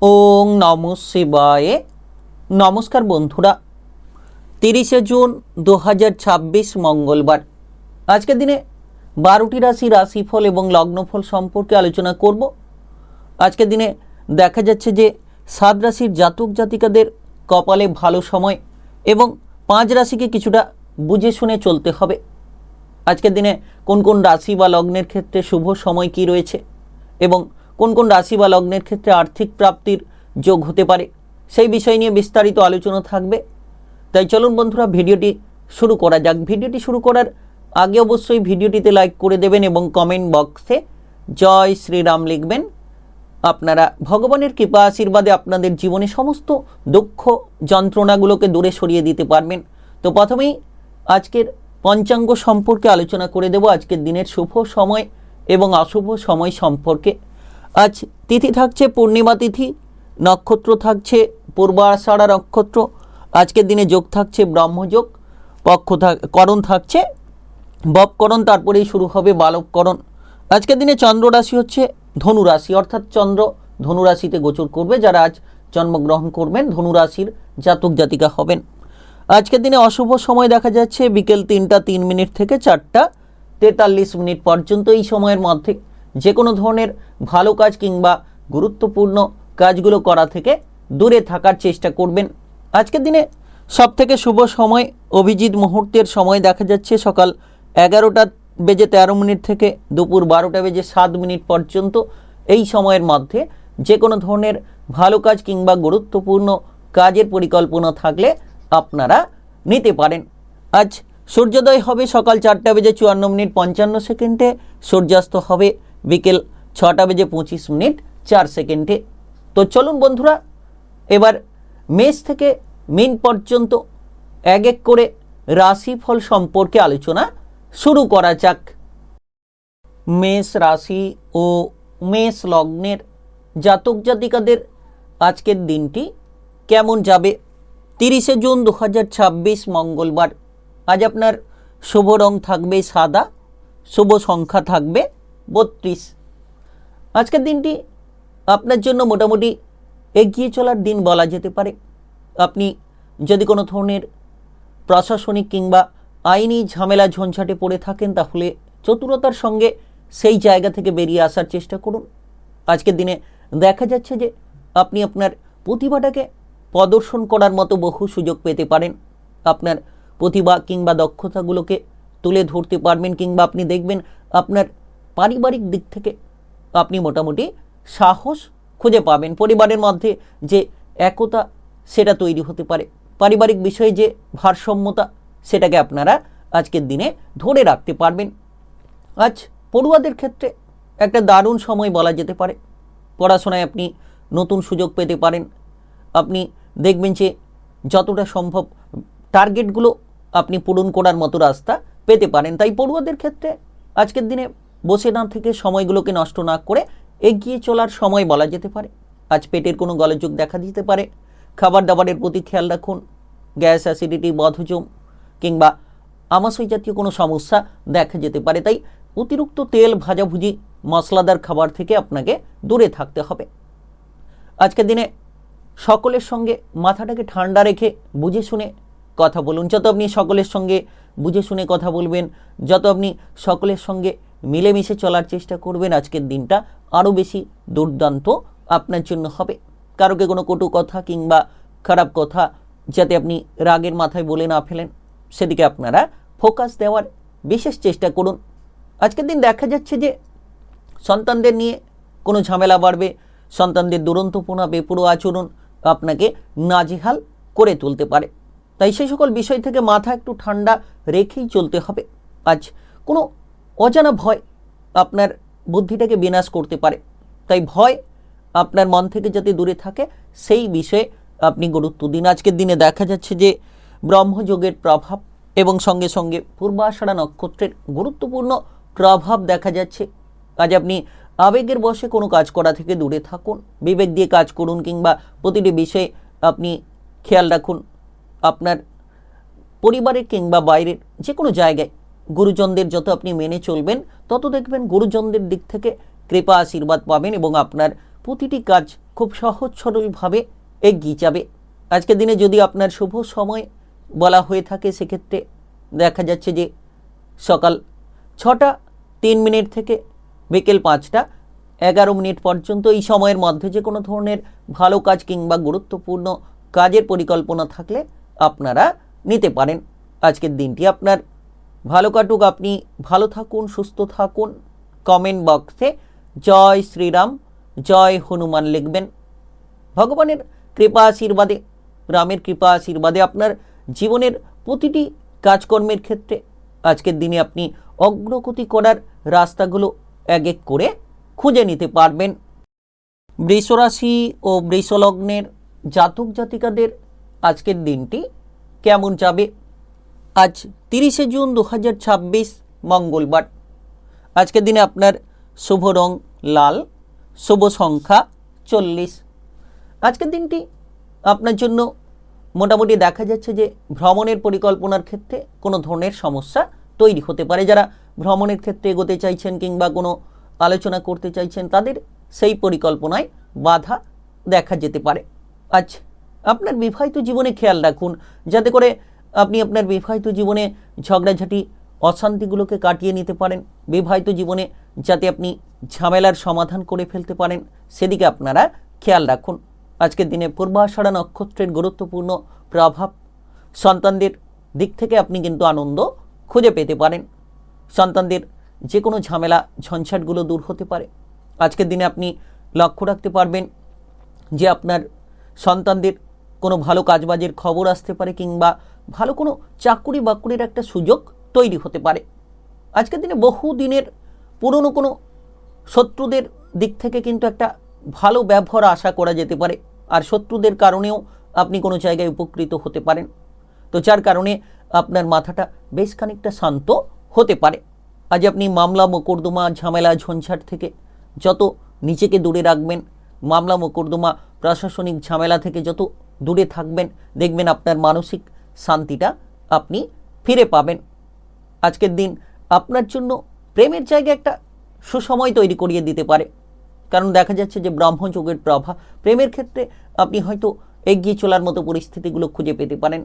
ওং নমঃ শিবায়। নমস্কার বন্ধুরা, 30শে জুন 2026 মঙ্গলবার। আজকের দিনে 12টি রাশিফল এবং লগ্নফল সম্পর্কে আলোচনা করব। আজকের দিনে দেখা যাচ্ছে যে 7 রাশির জাতক জাতিকাদের কপালে ভালো সময় এবং 5 রাশিকে কিছুটা বুঝে শুনে চলতে হবে। আজকের দিনে কোন কোন রাশি বা লগ্নের ক্ষেত্রে শুভ সময় কি রয়েছে এবং কোন কোন রাশি বা লগ্নের ক্ষেত্রে আর্থিক প্রাপ্তির যোগ হতে পারে, সেই বিষয় নিয়ে বিস্তারিত আলোচনা থাকবে। তাই চলুন বন্ধুরা, ভিডিওটি শুরু করা যাক। ভিডিওটি শুরু করার আগে অবশ্যই ভিডিওটিতে লাইক করে দেবেন এবং কমেন্ট বক্সে জয় শ্রীরাম লিখবেন। আপনারা ভগবানের কৃপা আশীর্বাদে আপনাদের জীবনে সমস্ত দুঃখ যন্ত্রণাগুলোকে দূরে সরিয়ে দিতে পারবেন। তো প্রথমেই আজকের পঞ্চাঙ্গ সম্পর্কে আলোচনা করে দেব, আজকের দিনের শুভ সময় এবং অশুভ সময় সম্পর্কে। আজ তিথি থাকছে পূর্ণিমা তিথি, নক্ষত্র থাকছে পূর্বাষাঢ়া নক্ষত্র। আজকের দিনে যোগ থাকছে ব্রহ্মযোগ, করণ থাকছে বপকরণ, তারপরেই শুরু হবে বালবকরণ। আজকের দিনে চন্দ্র রাশি হচ্ছে ধনু রাশি, অর্থাৎ চন্দ্র ধনু রাশিতে গোচর করবে। যারা আজ জন্মগ্রহণ করবেন ধনু রাশির জাতক জাতিকা হবেন। আজকের দিনে অশুভ সময় দেখা যাচ্ছে বিকেল 3টা 3 মিনিট থেকে 4টা 43 মিনিট পর্যন্ত। এই সময়ের মধ্যে যে কোনো ধরনের ভালো কাজ কিংবা গুরুত্বপূর্ণ কাজগুলো করা থেকে দূরে থাকার চেষ্টা করবেন। আজকের দিনে সবথেকে শুভ সময় অভিজিৎ মুহূর্তের সময় দেখা যাচ্ছে সকাল 11টা বেজে 13 মিনিট থেকে দুপুর 12টা বেজে 7 মিনিট পর্যন্ত। এই সময়ের মধ্যে যে কোনো ধরনের ভালো কাজ কিংবা গুরুত্বপূর্ণ কাজের পরিকল্পনা থাকলে আপনারা নিতে পারেন। আজ সূর্যোদয় হবে সকাল 4টা বেজে 54 মিনিট 55 সেকেন্ডে, সূর্যাস্ত হবে বিকেল 6টা বেজে 25 মিনিট 4 সেকেন্ডে। তো চলুন বন্ধুরা, এবার মেষ থেকে মীন পর্যন্ত এক এক করে রাশিফল সম্পর্কে আলোচনা শুরু করা যাক। মেষ রাশি ও মেষ লগ্নের জাতক জাতিকাদের আজকের দিনটি কেমন যাবে? 30শে জুন 2026 মঙ্গলবার। আজ আপনার শুভ রং থাকবে সাদা, শুভ সংখ্যা থাকবে 32। আজকের দিনটি আপনার জন্য মোটামুটি এগিয়ে চলার দিন বলা যেতে পারে। আপনি যদি কোনো ধরনের প্রশাসনিক কিংবা আইনি ঝামেলা ঝঞ্ঝাটে পড়ে থাকেন, তাহলে চতুরতার সঙ্গে সেই জায়গা থেকে বেরিয়ে আসার চেষ্টা করুন। আজকের দিনে দেখা যাচ্ছে যে আপনি আপনার প্রতিভাটাকে প্রদর্শন করার মতো বহু সুযোগ পেতে পারেন। আপনার প্রতিভা কিংবা দক্ষতাগুলোকে তুলে ধরতে পারবেন, কিংবা আপনি দেখবেন আপনার পারিবারিক দিক থেকে আপনি মোটামুটি সাহস খুঁজে পাবেন। পরিবারের মধ্যে যে একতা সেটা তৈরি হতে পারে, পারিবারিক বিষয়ে যে ভারসাম্যতা সেটাকে আপনারা আজকের দিনে ধরে রাখতে পারবেন। আজ পড়ুয়াদের ক্ষেত্রে একটা দারুণ সময় বলা যেতে পারে। পড়াশোনায় আপনি নতুন সুযোগ পেতে পারেন। আপনি দেখবেন যে যতটা সম্ভব টার্গেটগুলো আপনি পূরণ করার মতো রাস্তা পেতে পারেন। তাই পড়ুয়াদের ক্ষেত্রে আজকের দিনে বসে না থেকে সময়গুলোকে নষ্ট না করে এগিয়ে চলার সময় বলা যেতে পারে। আজ পেটের কোনো গোলযোগ দেখা দিতে পারে। খাবার দাবারের প্রতি খেয়াল রাখুন। গ্যাস, অ্যাসিডিটি, বদহজম কিংবা আমাশয় জাতীয় কোনো সমস্যা দেখা যেতে পারে। তাই অতিরিক্ত তেল, ভাজাভুজি, মশলাদার খাবার থেকে আপনাকে দূরে থাকতে হবে। আজকের দিনে সকলের সঙ্গে মাথাটাকে ঠান্ডা রেখে বুঝে শুনে কথা বলুন। যত আপনি সকলের সঙ্গে বুঝে শুনে কথা বলবেন, যত আপনি সকলের সঙ্গে মিলেমিশে চলার চেষ্টা করবেন, আজকের দিনটা আরও বেশি দুর্দান্ত আপনার জন্য হবে। কারোকে কোনো কটু কথা কিংবা খারাপ কথা যাতে আপনি রাগের মাথায় বলে না ফেলেন, সেদিকে আপনারা ফোকাস দেওয়ার বিশেষ চেষ্টা করুন। আজকের দিন দেখা যাচ্ছে যে সন্তানদের নিয়ে কোনো ঝামেলা বাড়বে। সন্তানদের দুরন্তপনা, বেপরোয়া আচরণ আপনাকে নাজেহাল করে তুলতে পারে। তাই সেই সকল বিষয় থেকে মাথা একটু ঠান্ডা রেখেই চলতে হবে। আজ কোনো অজানা ভয় আপনার বুদ্ধিটাকে বিনাশ করতে পারে। তাই ভয় আপনার মন থেকে যাতে দূরে থাকে সেই বিষয়ে আপনি গুরুত্ব দিন। আজকের দিনে দেখা যাচ্ছে যে ব্রহ্মযোগের প্রভাব এবং সঙ্গে সঙ্গে পূর্বাষাঢ়া নক্ষত্রের গুরুত্বপূর্ণ প্রভাব দেখা যাচ্ছে। আজ আপনি আবেগের বশে কোনো কাজ করা থেকে দূরে থাকুন, বিবেক দিয়ে কাজ করুন, কিংবা প্রতিটি বিষয়ে আপনি খেয়াল রাখুন। আপনার পরিবারের কিংবা বাইরের যে কোনো জায়গায় গুরুজনদের যত আপনি মেনে চলবেন, তত দেখবেন গুরুজনদের দিক থেকে কৃপা আশীর্বাদ পাবেন এবং আপনার প্রতিটি কাজ খুব সহজ সরলভাবে এগিয়ে যাবে। আজকের দিনে যদি আপনার শুভ সময় বলা হয়ে থাকে, সেক্ষেত্রে দেখা যাচ্ছে যে সকাল 6টা 3 মিনিট থেকে বিকেল 5টা 11 মিনিট পর্যন্ত এই সময়ের মধ্যে যে কোনো ধরনের ভালো কাজ কিংবা গুরুত্বপূর্ণ কাজের পরিকল্পনা থাকলে আপনারা নিতে পারেন। আজকের দিনটি আপনার ভালো কাটুক, আপনি ভালো থাকুন, সুস্থ থাকুন। কমেন্ট বক্সে জয় শ্রীরাম, জয় হনুমান লিখবেন। ভগবানের কৃপা আশীর্বাদে, রামের কৃপা আশীর্বাদে আপনার জীবনের প্রতিটি কাজকর্মের ক্ষেত্রে আজকের দিনে আপনি অগ্রগতি করার রাস্তাগুলো এক এক করে খুঁজে নিতে পারবেন। বৃষরাশি ও বৃষলগ্নের জাতক জাতিকাদের আজকের দিনটি কেমন যাবে? আজ 30শে জুন 2026 মঙ্গলবার। আজকের দিনে আপনার শুভ রং লাল, শুভ সংখ্যা 40। আজকের দিনটি আপনার জন্য মোটামুটি দেখা যাচ্ছে যে ভ্রমণের পরিকল্পনার ক্ষেত্রে কোনো ধরনের সমস্যা তৈরি হতে পারে। যারা ভ্রমণের ক্ষেত্রে এগোতে চাইছেন কিংবা কোনো আলোচনা করতে চাইছেন, তাদের সেই পরিকল্পনায় বাধা দেখা যেতে পারে। আজ আপনার বিবাহিত জীবনে খেয়াল রাখুন, যাতে করে আপনি আপনার বিবাহিত জীবনে ঝগড়াঝাটি অশান্তিগুলোকে কাটিয়ে নিতে পারেন। বিবাহিত জীবনে যাতে আপনি ঝামেলার সমাধান করে ফেলতে পারেন, সেদিকে আপনারা খেয়াল রাখুন। আজকের দিনে পূর্বাষাঢ়া নক্ষত্রের গুরুত্বপূর্ণ প্রভাব, সন্তানদের দিক থেকে আপনি কিন্তু আনন্দ খুঁজে পেতে পারেন। সন্তানদের যে কোনো ঝামেলা ঝঞ্ঝাটগুলো দূর হতে পারে। আজকের দিনে আপনি লক্ষ্য রাখতে পারবেন যে আপনার সন্তানদের কোনো ভালো কাজবাজের খবর আসতে পারে কিংবা ভালো কোনো চাকরি বাকরির একটা সুযোগ তৈরি হতে পারে। আজকের দিনে বহু দিনের পুরনো কোনো শত্রুদের দিক থেকে কিন্তু একটা ভালো ব্যবহার আশা করা যেতে পারে, আর শত্রুদের কারণেও আপনি কোনো জায়গায় উপকৃত হতে পারেন। তো যার কারণে আপনার মাথাটা বেশ খানিকটা শান্ত হতে পারে। আজ আপনি মামলা মোকদ্দমা ঝামেলা ঝঞ্ঝাট থেকে যত নিজেকে দূরে রাখবেন, মামলা মোকদ্দমা প্রশাসনিক ঝামেলা থেকে যত দূরে থাকবেন, দেখবেন আপনার মানসিক শান্তিটা আপনি ফিরে পাবেন। আজকের দিন আপনার জন্য প্রেমের জায়গায় একটা সুসময় তৈরি করিয়ে দিতে পারে, কারণ দেখা যাচ্ছে যে ব্রহ্মযোগের প্রভাব প্রেমের ক্ষেত্রে আপনি হয়তো এগিয়ে চলার মতো পরিস্থিতিগুলো খুঁজে পেতে পারেন।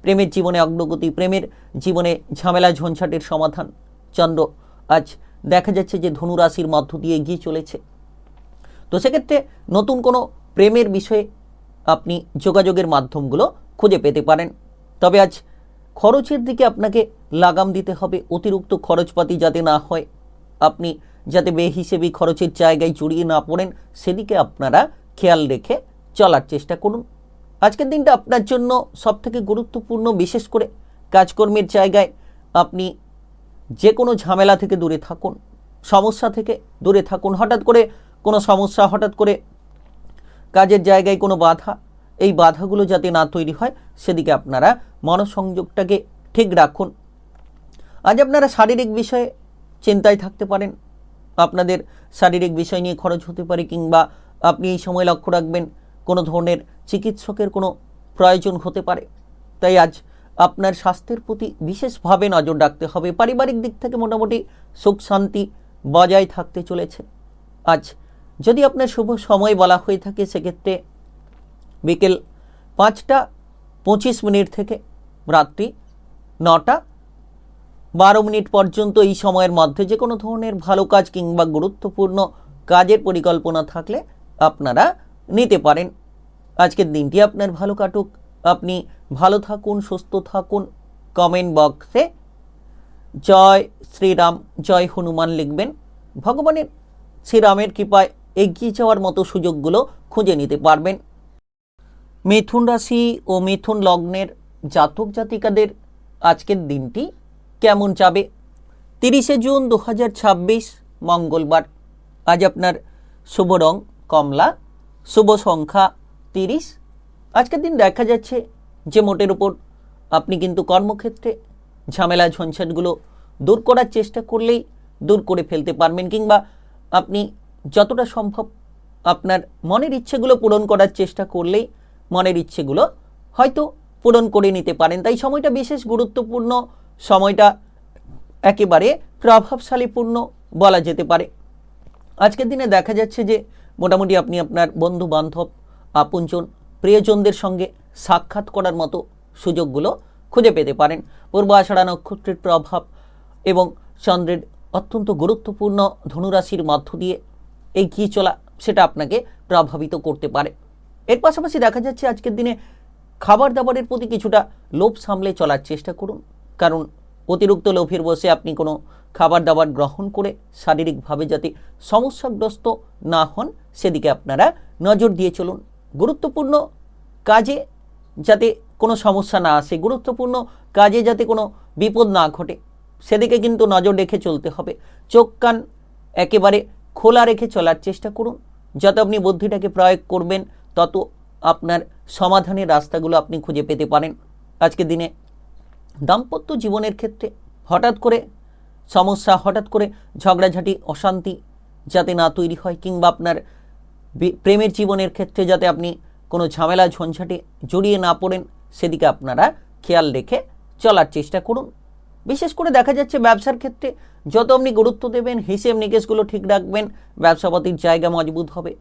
প্রেমের জীবনে অগ্রগতি, প্রেমের জীবনে ঝামেলা ঝঞ্ঝাটের সমাধান। চন্দ্র আজ দেখা যাচ্ছে যে ধনুরাশির মধ্য দিয়ে এগিয়ে চলেছে। তো সেক্ষেত্রে নতুন কোনো প্রেমের বিষয়ে আপনি যোগাযোগের মাধ্যমগুলো খুঁজে পেতে পারেন। তবে আজ খরচের দিকে আপনাকে লাগাম দিতে হবে, অতিরিক্ত খরচপাতি যাতে না হয়, আপনি যাতে বেহিসেবি খরচের জায়গায় জড়িয়ে না পড়েন, সেদিকে আপনারা খেয়াল রেখে চলার চেষ্টা করুন। আজকের দিনটা আপনার জন্য সবথেকে গুরুত্বপূর্ণ, বিশেষ করে কাজকর্মের জায়গায় আপনি যে কোনো ঝামেলা থেকে দূরে থাকুন, সমস্যা থেকে দূরে থাকুন। হঠাৎ করে কোনো সমস্যা, হঠাৎ করে কাজের জায়গায় কোনো বাধা, এই বাধাগুলো যাতে না তৈরি হয়, সেদিকে আপনারা মনোসংযোগটাকে ঠিক রাখুন। আজ আপনারা শারীরিক বিষয়ে চিন্তায় থাকতে পারেন, আপনাদের শারীরিক বিষয় নিয়ে খরচ হতে পারে, কিংবা আপনি এই সময় লক্ষ্য রাখবেন কোনো ধরনের চিকিৎসকের কোনো প্রয়োজন হতে পারে। তাই আজ আপনার স্বাস্থ্যের প্রতি বিশেষভাবে নজর রাখতে হবে। পারিবারিক দিক থেকে মোটামুটি সুখ শান্তি বজায় থাকতে চলেছে। আজ যদি আপনার শুভ সময় বলা হয়ে থাকে, সেক্ষেত্রে বিকেল 5টা 25 মিনিট থেকে রাত্রি 9টা 12 মিনিট পর্যন্ত এই সময়ের মধ্যে যে কোনো ধরনের ভালো কাজ কিংবা গুরুত্বপূর্ণ কাজের পরিকল্পনা থাকলে আপনারা নিতে পারেন। আজকের দিনটি আপনার ভালো কাটুক, আপনি ভালো থাকুন, সুস্থ থাকুন। কমেন্ট বক্সে জয় শ্রীরাম, জয় হনুমান লিখবেন। ভগবানের শ্রীরামের কৃপায় এগিয়ে যাওয়ার মতো সুযোগগুলো খুঁজে নিতে পারবেন। মিথুন রাশি ও মিথুন লগ্নের জাতক জাতিকাদের আজকের দিনটি কেমন যাবে? 30শে জুন 2026 মঙ্গলবার। আজ আপনার শুভ রং কমলা, শুভ সংখ্যা 30। আজকের দিন দেখা যাচ্ছে যে মোটের উপর আপনি কিন্তু কর্মক্ষেত্রে ঝামেলা ঝঞ্ঝাটগুলো দূর করার চেষ্টা করলেই দূর করে ফেলতে পারবেন, কিংবা আপনি যতটা সম্ভব আপনার মনের ইচ্ছেগুলো পূরণ করার চেষ্টা করলেই মনের ইচ্ছেগুলো হয়তো পূরণ করে নিতে পারেন। তাই সময়টা বিশেষ গুরুত্বপূর্ণ, সময়টা একেবারে প্রভাবশালীপূর্ণ বলা যেতে পারে। আজকের দিনে দেখা যাচ্ছে যে মোটামুটি আপনি আপনার বন্ধু বান্ধব, আপনজন, প্রিয়জনদের সঙ্গে সাক্ষাৎ করার মতো সুযোগগুলো খুঁজে পেতে পারেন। পূর্ব আষাঢ়া নক্ষত্রের প্রভাব এবং চন্দ্রের অত্যন্ত গুরুত্বপূর্ণ ধনুরাশির মধ্য দিয়ে এগিয়ে চলা সেটা আপনাকে প্রভাবিত করতে পারে। এর পাশাপাশি দেখা যাচ্ছে আজকের দিনে খাবার দাবারের প্রতি কিছুটা লোভ সামলে চলার চেষ্টা করুন, কারণ অতিরিক্ত লোভের বসে আপনি কোনো খাবার দাবার গ্রহণ করে শারীরিকভাবে যাতে সমস্যাগ্রস্ত না হন সেদিকে আপনারা নজর দিয়ে চলুন। গুরুত্বপূর্ণ কাজে যাতে কোনো সমস্যা না আসে, গুরুত্বপূর্ণ কাজে যাতে কোনো বিপদ না ঘটে সেদিকে কিন্তু নজর রেখে চলতে হবে। চোখ কান একেবারে খোলা রেখে চলার চেষ্টা করুন। যত আপনি বুদ্ধিটাকে প্রয়োগ করবেন তত আপনার সমাধানের রাস্তাগুলো আপনি খুঁজে পেতে পারেন। আজকের দিনে দাম্পত্য জীবনের ক্ষেত্রে হঠাৎ করে সমস্যা, হঠাৎ করে ঝগড়াঝাটি, অশান্তি যাতে না তৈরি হয়, কিংবা আপনার প্রেমের জীবনের ক্ষেত্রে যাতে আপনি কোনো ঝামেলা ঝঞ্ঝাটে জড়িয়ে না পড়েন সেদিকে আপনারা খেয়াল রেখে চলার চেষ্টা করুন। বিশেষ করে দেখা যাচ্ছে ব্যবসার ক্ষেত্রে যত আপনি গুরুত্ব দেবেন, হিসেব নিকেশগুলো ঠিক রাখবেন, ব্যবসাপাতির জায়গা মজবুত হবে।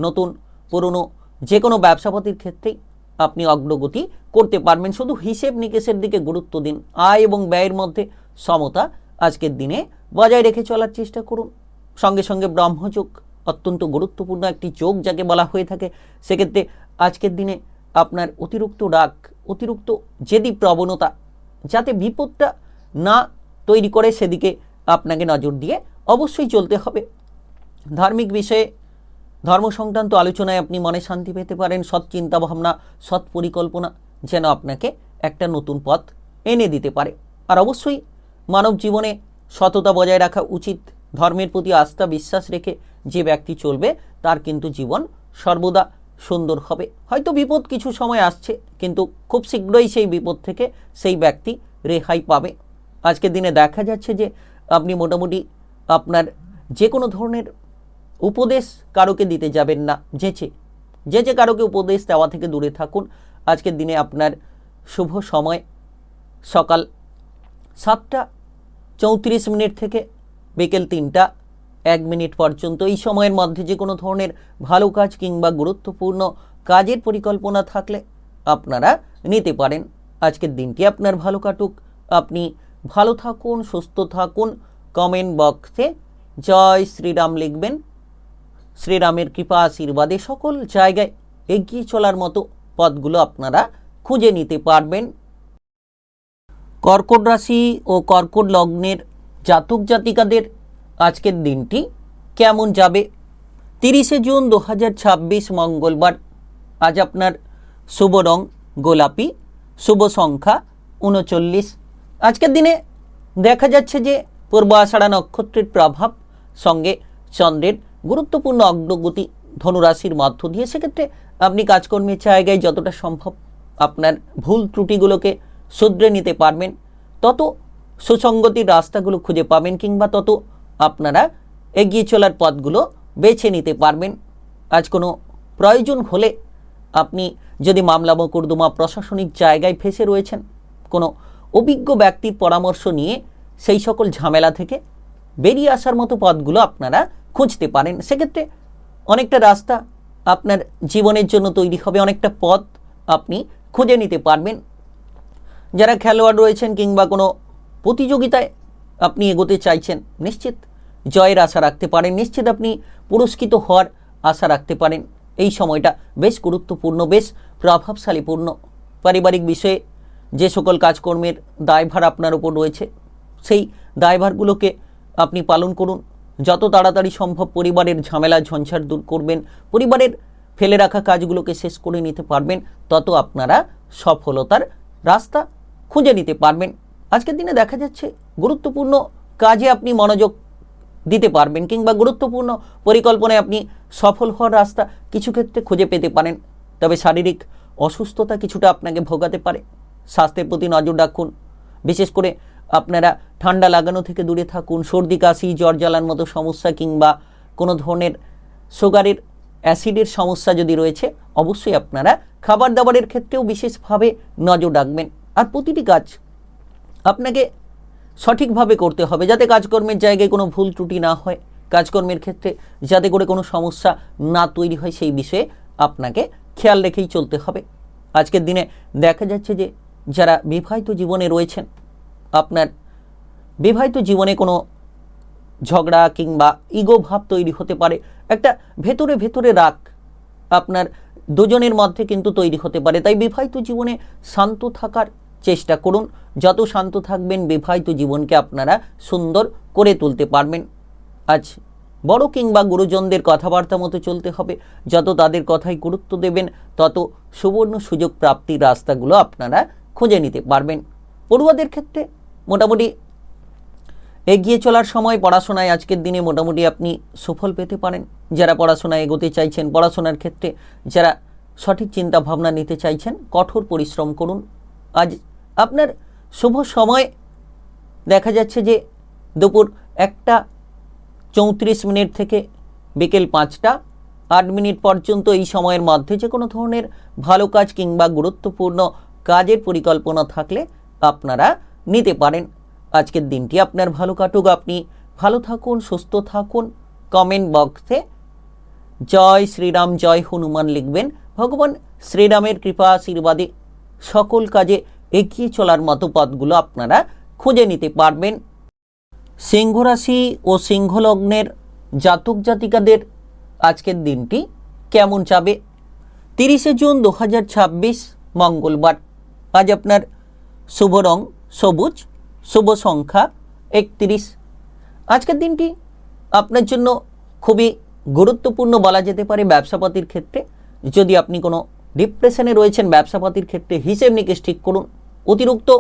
নতুন পুরনো যে কোনো ব্যবসাপাতির ক্ষেত্রেই আপনি অগ্রগতি করতে পারবেন। শুধু হিসেব নিকেশের দিকে গুরুত্ব দিন। আয় এবং ব্যয়ের মধ্যে সমতা আজকের দিনে বজায় রেখে চলার চেষ্টা করুন। সঙ্গে সঙ্গে ব্রহ্মযোগ অত্যন্ত গুরুত্বপূর্ণ একটি যোগ যাকে বলা হয়ে থাকে। সেক্ষেত্রে আজকের দিনে আপনার অতিরিক্ত রাগ, অতিরিক্ত জেদি প্রবণতা যাতে বিপদটা না তৈরি করে সেদিকে আপনাকে নজর দিয়ে অবশ্যই চলতে হবে। ধার্মিক বিষয়ে, ধর্ম সংক্রান্ত আলোচনায় আপনি মনে শান্তি পেতে পারেন। সৎ চিন্তাভাবনা, সৎ পরিকল্পনা যেন আপনাকে একটা নতুন পথ এনে দিতে পারে। আর অবশ্যই মানব জীবনে সততা বজায় রাখা উচিত। ধর্মের প্রতি আস্থা বিশ্বাস রেখে যে ব্যক্তি চলবে তার কিন্তু জীবন সর্বদা সুন্দর হবে। হয়তো বিপদ কিছু সময় আসছে, কিন্তু খুব শীঘ্রই সেই বিপদ থেকে সেই ব্যক্তি রেহাই পাবে। আজকের দিনে দেখা যাচ্ছে যে আপনি মোটামুটি আপনার যে কোনো ধরনের উপদেশ কারোকে দিতে যাবেন না। যে কারোকে উপদেশ দেওয়া থেকে দূরে থাকুন। আজকের দিনে আপনার শুভ সময় সকাল 7:34 থেকে বিকেল 3:01 পর্যন্ত। এই সময়ের মধ্যে যে কোনো ধরনের ভালো কাজ কিংবা গুরুত্বপূর্ণ কাজের পরিকল্পনা থাকলে আপনারা নিতে পারেন। আজকের দিনটি আপনার ভালো কাটুক। আপনি ভালো থাকুন, সুস্থ থাকুন। কমেন্ট বক্সে জয় শ্রীরাম লিখবেন। শ্রীরামের কৃপা আশীর্বাদে সকল জায়গায় এগিয়ে চলার মতো পথগুলো আপনারা খুঁজে নিতে পারবেন। কর্কট রাশি ও কর্কট লগ্নের জাতক জাতিকাদের আজকের দিনটি কেমন যাবে? 30 জুন 2026 মঙ্গলবার। আজ আপনার শুভ রং গোলাপি, শুভ সংখ্যা 39। আজকের দিনে দেখা যাচ্ছে যে পূর্ব আষাঢ়া নক্ষত্রের প্রভাব সঙ্গে চন্দ্রের গুরুত্বপূর্ণ অগ্রগতি ধনুরাশির মধ্য দিয়ে। সেক্ষেত্রে আপনি কাজকর্মের জায়গায় যতটা সম্ভব আপনার ভুল ত্রুটিগুলোকে শুধরে নিতে পারবেন, তত সুসঙ্গতির রাস্তাগুলো খুঁজে পাবেন, কিংবা তত আপনারা এগিয়ে চলার পথগুলো বেছে নিতে পারবেন। আজ কোনো প্রয়োজন হলে আপনি যদি মামলা মোকদ্দমা প্রশাসনিক জায়গায় ফেসে রয়েছেন, কোনো অভিজ্ঞ ব্যক্তির পরামর্শ নিয়ে সেই সকল ঝামেলা থেকে বেরিয়ে আসার মতো পথগুলো আপনারা খুঁজতে পারেন। সেক্ষেত্রে অনেকটা রাস্তা আপনার জীবনের জন্য তৈরি হবে, অনেকটা পথ আপনি খুঁজে নিতে পারবেন। যারা খেলোয়াড় রয়েছেন কিংবা কোনো প্রতিযোগিতায় আপনি এগোতে চাইছেন, নিশ্চিত জয়ের আশা রাখতে পারেন, নিশ্চিত আপনি পুরস্কৃত হওয়ার আশা রাখতে পারেন। এই সময়টা বেশ গুরুত্বপূর্ণ, বেশ প্রভাবশালীপূর্ণ। পারিবারিক বিষয়ে যে সকল কাজকর্মের দায়ভার আপনার উপর রয়েছে সেই দায়ভারগুলোকে আপনি পালন করুন। যত তাড়াতাড়ি সম্ভব পরিবারের ঝামেলা ঝঞ্ঝাট দূর করবেন, পরিবারের ফেলে রাখা কাজগুলোকে শেষ করে নিতে পারবেন, তত আপনারা সফলতার রাস্তা খুঁজে নিতে পারবেন। আজকের দিনে দেখা যাচ্ছে গুরুত্বপূর্ণ কাজে আপনি মনোযোগ দিতে পারবেন, কিংবা গুরুত্বপূর্ণ পরিকল্পনায় আপনি সফল হওয়ার রাস্তা কিছু ক্ষেত্রে খুঁজে পেতে পারেন। তবে শারীরিক অসুস্থতা কিছুটা আপনাকে ভোগাতে পারে। স্বাস্থ্যের প্রতি নজর রাখুন। বিশেষ করে আপনারা ঠান্ডা লাগানো থেকে দূরে থাকুন। সর্দি কাশি, জ্বর জ্বালার মতো সমস্যা কিংবা কোনো ধরনের সুগারের অ্যাসিডের সমস্যা যদি রয়েছে, অবশ্যই আপনারা খাবার দাবারের ক্ষেত্রেও বিশেষভাবে নজর রাখবেন। আর প্রতিটি কাজ আপনাকে সঠিকভাবে করতে হবে, যাতে কাজকর্মের জায়গায় কোনো ভুল ত্রুটি না হয়, কাজকর্মের ক্ষেত্রে যাতে করে কোনো সমস্যা না তৈরি হয় সেই বিষয়ে আপনাকে খেয়াল রেখেই চলতে হবে। আজকের দিনে দেখা যাচ্ছে যে যারা বিবাহিত জীবনে রয়েছেন, আপনার বিবাহিত জীবনে কোনো ঝগড়া কিংবা ইগো ভাব তৈরি হতে পারে, একটা ভেতরে ভেতরে রাগ আপনার দুজনের মধ্যে কিন্তু তৈরি হতে পারে। তাই বিবাহিত জীবনে শান্ত থাকার চেষ্টা করুন। যত শান্ত থাকবেন বিবাহিত জীবনকে আপনারা সুন্দর করে তুলতে পারবেন। আজ বড় কিংবা গুরুজনদের কথাবার্তা মতো চলতে হবে। যত তাদের কথাই গুরুত্ব দেবেন তত সুবর্ণ সুযোগ প্রাপ্তির রাস্তাগুলো আপনারা খুঁজে নিতে পারবেন। পড়ুয়াদের ক্ষেত্রে মোটামুটি এগিয়ে চলার সময়, পড়াশোনায় আজকের দিনে মোটামুটি আপনি সুফল পেতে পারেন। যারা পড়াশোনায় এগোতে চাইছেন, পড়াশোনার ক্ষেত্রে যারা সঠিক চিন্তা ভাবনা নিতে চাইছেন, কঠোর পরিশ্রম করুন। আজ আপনার শুভ সময় দেখা যাচ্ছে যে দুপুর 1:34 থেকে বিকেল 5:08 পর্যন্ত। এই সময়ের মধ্যে যে কোনো ধরনের ভালো কাজ কিংবা গুরুত্বপূর্ণ কাজের পরিকল্পনা থাকলে আপনারা নিতে পারেন। আজকের দিনটি আপনার ভালো কাটুক, আপনি ভালো থাকুন, সুস্থ থাকুন। কমেন্ট বক্সে জয় শ্রীরাম, জয় হনুমান লিখবেন। ভগবান শ্রীরামের কৃপা আশীর্বাদে সকল কাজে এগিয়ে চলার মতো পথগুলো আপনারা খুঁজে নিতে পারবেন। সিংহ রাশি ও সিংহ লগ্নের জাতক জাতিকাদের আজকের দিনটি কেমন যাবে? 30শে জুন 2026 মঙ্গলবার। আজ আপনার শুভ রং সবুজ, শুভ সংখ্যা 31। আজকের দিনটি আপনার জন্য খুবই গুরুত্বপূর্ণ বলা যেতে পারে ব্যবসাপাতির ক্ষেত্রে। যদি আপনি কোনো ডিপ্রেশনে রয়েছেন ব্যবসাপাতির ক্ষেত্রে, হিসেব নিকেশ ঠিক করুন। অতিরিক্ত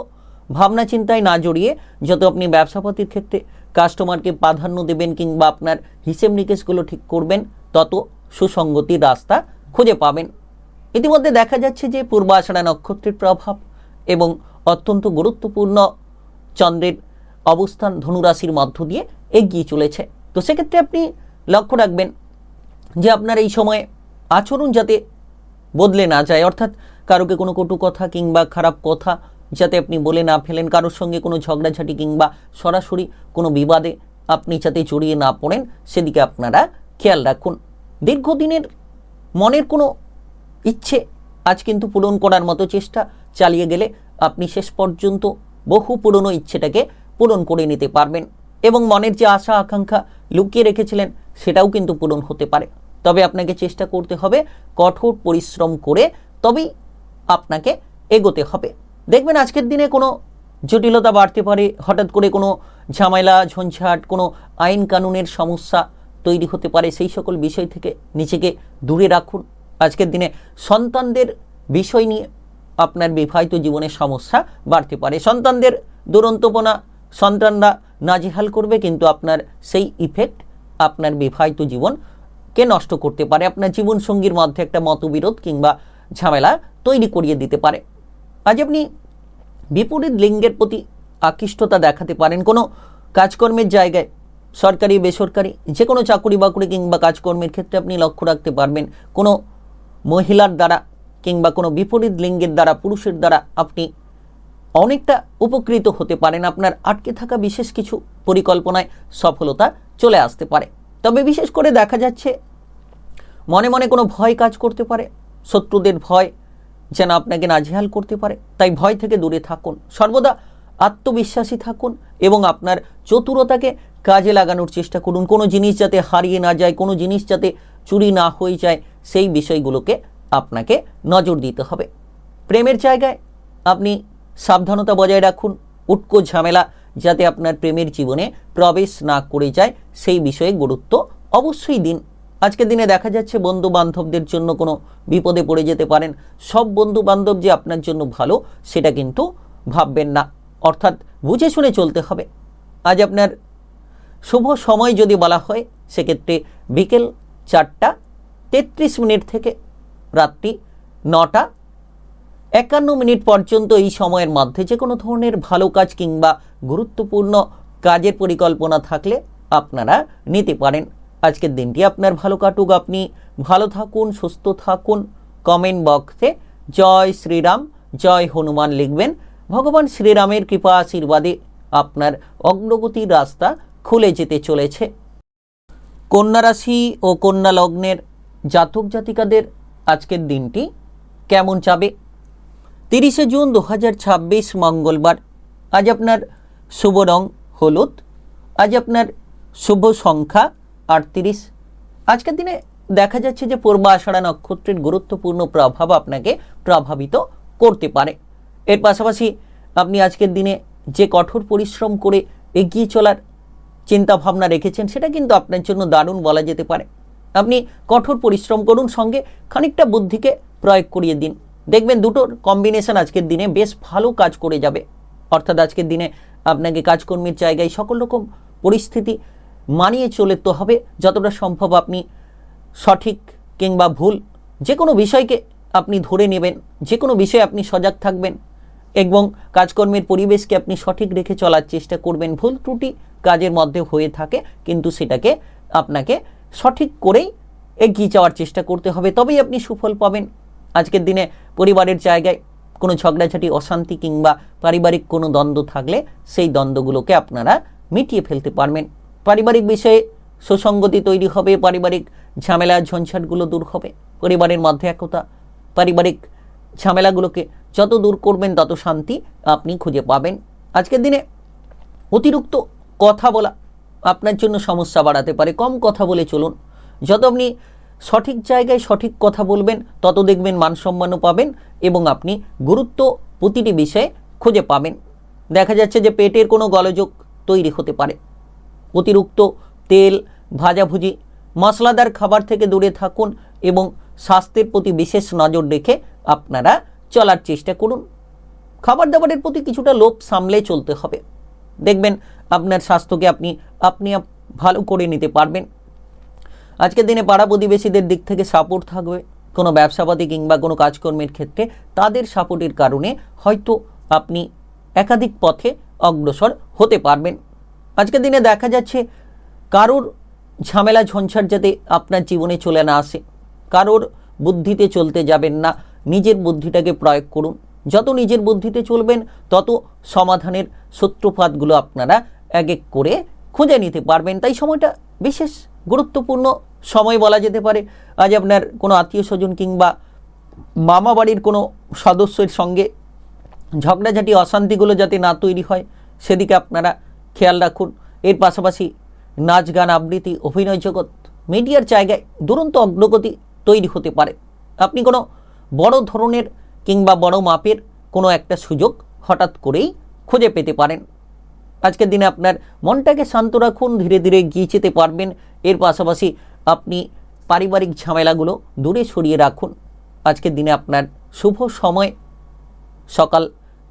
ভাবনা চিন্তায় না জড়িয়ে যত আপনি ব্যবসাপাতির ক্ষেত্রে কাস্টমারকে প্রাধান্য দেবেন কিংবা আপনার হিসেব নিকেশগুলো ঠিক করবেন, তত সুসঙ্গতির রাস্তা খুঁজে পাবেন। ইতিমধ্যে দেখা যাচ্ছে যে পূর্বাষাঢ়া নক্ষত্রের প্রভাব এবং অত্যন্ত গুরুত্বপূর্ণ চন্দ্রের অবস্থান ধনুরাশির মধ্য দিয়ে এগিয়ে চলেছে। তো সেক্ষেত্রে আপনি লক্ষ্য রাখবেন যে আপনার এই সময়ে আচরণ যাতে বদলে না যায়, অর্থাৎ কারোকে কোনো কটু কথা কিংবা খারাপ কথা যাতে আপনি বলে না ফেলেন, কারোর সঙ্গে কোনো ঝগড়াঝাটি কিংবা সরাসরি কোনো বিবাদে আপনি যাতে জড়িয়ে না পড়েন, সেদিকে আপনারা খেয়াল রাখুন। দীর্ঘদিনের মনের কোনো ইচ্ছে আজ কিন্তু পূরণ করার মতো চেষ্টা চালিয়ে গেলে আপনি শেষ পর্যন্ত বহু পুরনো ইচ্ছেটাকে পূরণ করে নিতে পারবেন এবং মনের যে আশা আকাঙ্ক্ষা লুকিয়ে রেখেছিলেন সেটাও কিন্তু পূরণ হতে পারে। তবে আপনাকে চেষ্টা করতে হবে, কঠোর পরিশ্রম করে তবেই আপনাকে এগোতে হবে। দেখবেন আজকের দিনে কোনো জটিলতা বাড়তে পারে, হঠাৎ করে কোনো ঝামেলা ঝঞ্ঝাট, কোনো আইন কানুনের সমস্যা তৈরি হতে পারে। সেই সকল বিষয় থেকে নিজেকে দূরে রাখুন। আজকের দিনে সন্তানদের বিষয় নিয়ে আপনার বিবাহিত জীবনের সমস্যা বাড়তে পারে। সন্তানদের দুরন্তপনা সন্তানরা নাজেহাল করবে, কিন্তু আপনার সেই ইফেক্ট আপনার বিবাহিত জীবনকে নষ্ট করতে পারে। আপনার জীবনসঙ্গীর মধ্যে একটা মতবিরোধ কিংবা ঝামেলা তৈরি করিয়ে দিতে পারে। আজ আপনি বিপরীত লিঙ্গের প্রতি আকৃষ্টতা দেখাতে পারেন। কোনো কাজকর্মের জায়গায়, সরকারি বেসরকারি যে কোনো চাকরি বাকরি কিংবা কাজকর্মের ক্ষেত্রে আপনি লক্ষ্য রাখতে পারবেন কোনো মহিলার দ্বারা কিংবা কোনো বিপরীত লিঙ্গের দ্বারা, পুরুষের দ্বারা আপনি অনেকটা উপকৃত হতে পারেন। আপনার আটকে থাকা বিশেষ কিছু পরিকল্পনায় সফলতা চলে আসতে পারে। তবে বিশেষ করে দেখা যাচ্ছে মনে মনে কোনো ভয় কাজ করতে পারে, শত্রুদের ভয় যেন আপনাকে নাজেহাল করতে পারে। তাই ভয় থেকে দূরে থাকুন, সর্বদা আত্মবিশ্বাসী থাকুন এবং আপনার চতুরতাকে কাজে লাগানোর চেষ্টা করুন। কোনো জিনিস যাতে হারিয়ে না যায়, কোনো জিনিস যাতে চুরি না হয়ে যায়, সেই বিষয়গুলোকে আপনাকে নজর দিতে হবে। প্রেমের জায়গায় আপনি সাবধানতা বজায় রাখুন। উটকো ঝামেলা যাতে আপনার প্রেমের জীবনে প্রবেশ না করে যায়, সেই বিষয়ে গুরুত্ব অবশ্যই দিন। আজকের দিনে দেখা যাচ্ছে বন্ধু বান্ধবদের জন্য কোনো বিপদে পড়ে যেতে পারেন। সব বন্ধু বান্ধব যে আপনার জন্য ভালো সেটা কিন্তু ভাববেন না, অর্থাৎ বুঝে শুনে চলতে হবে। আজ আপনার শুভ সময় যদি বলা হয় সেক্ষেত্রে বিকেল 4:33 থেকে রাত্রি 9:51 পর্যন্ত। এই সময়ের মধ্যে যে কোনো ধরনের ভালো কাজ কিংবা গুরুত্বপূর্ণ কাজের পরিকল্পনা থাকলে আপনারা নিতে পারেন। আজকের দিনটি আপনার ভালো কাটুক, আপনি ভালো থাকুন, সুস্থ থাকুন। কমেন্ট বক্সে জয় শ্রীরাম, জয় হনুমান লিখবেন। ভগবান শ্রীরামের কৃপা আশীর্বাদে আপনার অগ্রগতির রাস্তা খুলে যেতে চলেছে। কন্যা রাশি ও কন্যা লগ্নের জাতক জাতিকাদের আজকের দিনটি কেমন যাবে? 30শে জুন 2026 মঙ্গলবার। আজ আপনার শুভ রং হলুদ। আজ আপনার শুভ সংখ্যা 38। আজকের দিনে দেখা যাচ্ছে যে পূর্ব আষাঢ়া নক্ষত্রের গুরুত্বপূর্ণ প্রভাব আপনাকে প্রভাবিত করতে পারে। এর পাশাপাশি আপনি আজকের দিনে যে কঠোর পরিশ্রম করে এগিয়ে চলার চিন্তা ভাবনা রেখেছেন সেটা কিন্তু আপনার জন্য দারুণ বলা যেতে পারে। আপনি কঠোর পরিশ্রম করুন, সঙ্গে খানিকটা বুদ্ধিকে প্রয়োগ করিয়ে দিন, দেখবেন দুটোর কম্বিনেশন আজকের দিনে বেশ ভালো কাজ করে যাবে। অর্থাৎ আজকের দিনে আপনাকে কাজকর্মের জায়গায় সকল রকম পরিস্থিতি মানিয়ে চলতে হবে। যতটা সম্ভব আপনি সঠিক কিংবা ভুল যে কোনো বিষয়কে আপনি ধরে নেবেন, যে কোনো বিষয়ে আপনি সজাগ থাকবেন এবং কাজকর্মের পরিবেশকে আপনি সঠিক রেখে চলার চেষ্টা করবেন। ভুল ত্রুটি কাজের মধ্যে হয়ে থাকে, কিন্তু সেটাকে আপনাকে সঠিক করেই এগিয়ে যাওয়ার চেষ্টা করতে হবে, তবেই আপনি সুফল পাবেন। আজকের দিনে পরিবারের জায়গায় কোনো ঝগড়াঝাটি, অশান্তি কিংবা পারিবারিক কোনো দ্বন্দ্ব থাকলে সেই দ্বন্দ্বগুলোকে আপনারা মিটিয়ে ফেলতে পারবেন। পারিবারিক বিষয়ে সুসংগতি তৈরি হবে, পারিবারিক ঝামেলা ঝঞ্ঝাটগুলো দূর হবে, পরিবারের মধ্যে একতা, পারিবারিক ঝামেলাগুলোকে যত দূর করবেন তত শান্তি আপনি খুঁজে পাবেন। আজকের দিনে অতিরিক্ত কথা বলা আপনার জন্য সমস্যা বাড়াতে পারে। কম কথা বলে চলুন। যত আপনি সঠিক জায়গায় সঠিক কথা বলবেন তত দেখবেন মান সম্মানও পাবেন এবং আপনি গুরুত্ব প্রতিটি বিষয়ে খুঁজে পাবেন। দেখা যাচ্ছে যে পেটের কোনো গোলযোগ তৈরি হতে পারে। অতিরিক্ত তেল, ভাজাভুজি, মশলাদার খাবার থেকে দূরে থাকুন এবং স্বাস্থ্যের প্রতি বিশেষ নজর রেখে আপনারা চলার চেষ্টা করুন। খাবার দাবারের প্রতি কিছুটা লোভ সামলে চলতে হবে, দেখবেন আপনার স্বাস্থ্যকে আপনি ভালো করে নিতে পারবেন। আজকের দিনে পাড়া প্রতিবেশীদের দিক থেকে সাপোর্ট থাকবে। কোনো ব্যবসাপাতি কিংবা কোনো কাজকর্মের ক্ষেত্রে তাদের সাপোর্টের কারণে হয়তো আপনি একাধিক পথে অগ্রসর হতে পারবেন। আজকের দিনে দেখা যাচ্ছে কারোর ঝামেলা ঝঞ্ঝাট যাতে আপনার জীবনে চলে না আসে, কারোর বুদ্ধিতে চলতে যাবেন না, নিজের বুদ্ধিটাকে প্রয়োগ করুন। যত নিজের বুদ্ধিতে চলবেন তত সমাধানের সূত্রপাতগুলো আপনারা এক এক করে খুঁজে নিতে পারবেন। তাই সময়টা বিশেষ গুরুত্বপূর্ণ সময় বলা যেতে পারে। আজ আপনার কোনো আত্মীয় স্বজন কিংবা মামা বাড়ির কোনো সদস্যের সঙ্গে ঝগড়াঝাটি, অশান্তিগুলো যাতে না তৈরি হয় সেদিকে আপনারা খেয়াল রাখুন। এর পাশাপাশি নাচ, গান, আবৃত্তি, অভিনয় জগৎ, মিডিয়ার জায়গায় দুরন্ত অগ্রগতি তৈরি হতে পারে। আপনি কোনো বড় ধরনের কিংবা বড় মাপের কোনো একটা সুযোগ হঠাৎ করেই খুঁজে পেতে পারেন। আজকের দিনে আপনার মনটাকে শান্ত রাখুন, ধীরে ধীরে এগিয়ে যেতে পারবেন। এর পাশাপাশি আপনি পারিবারিক ঝামেলাগুলো দূরে সরিয়ে রাখুন। আজকের দিনে আপনার শুভ সময় সকাল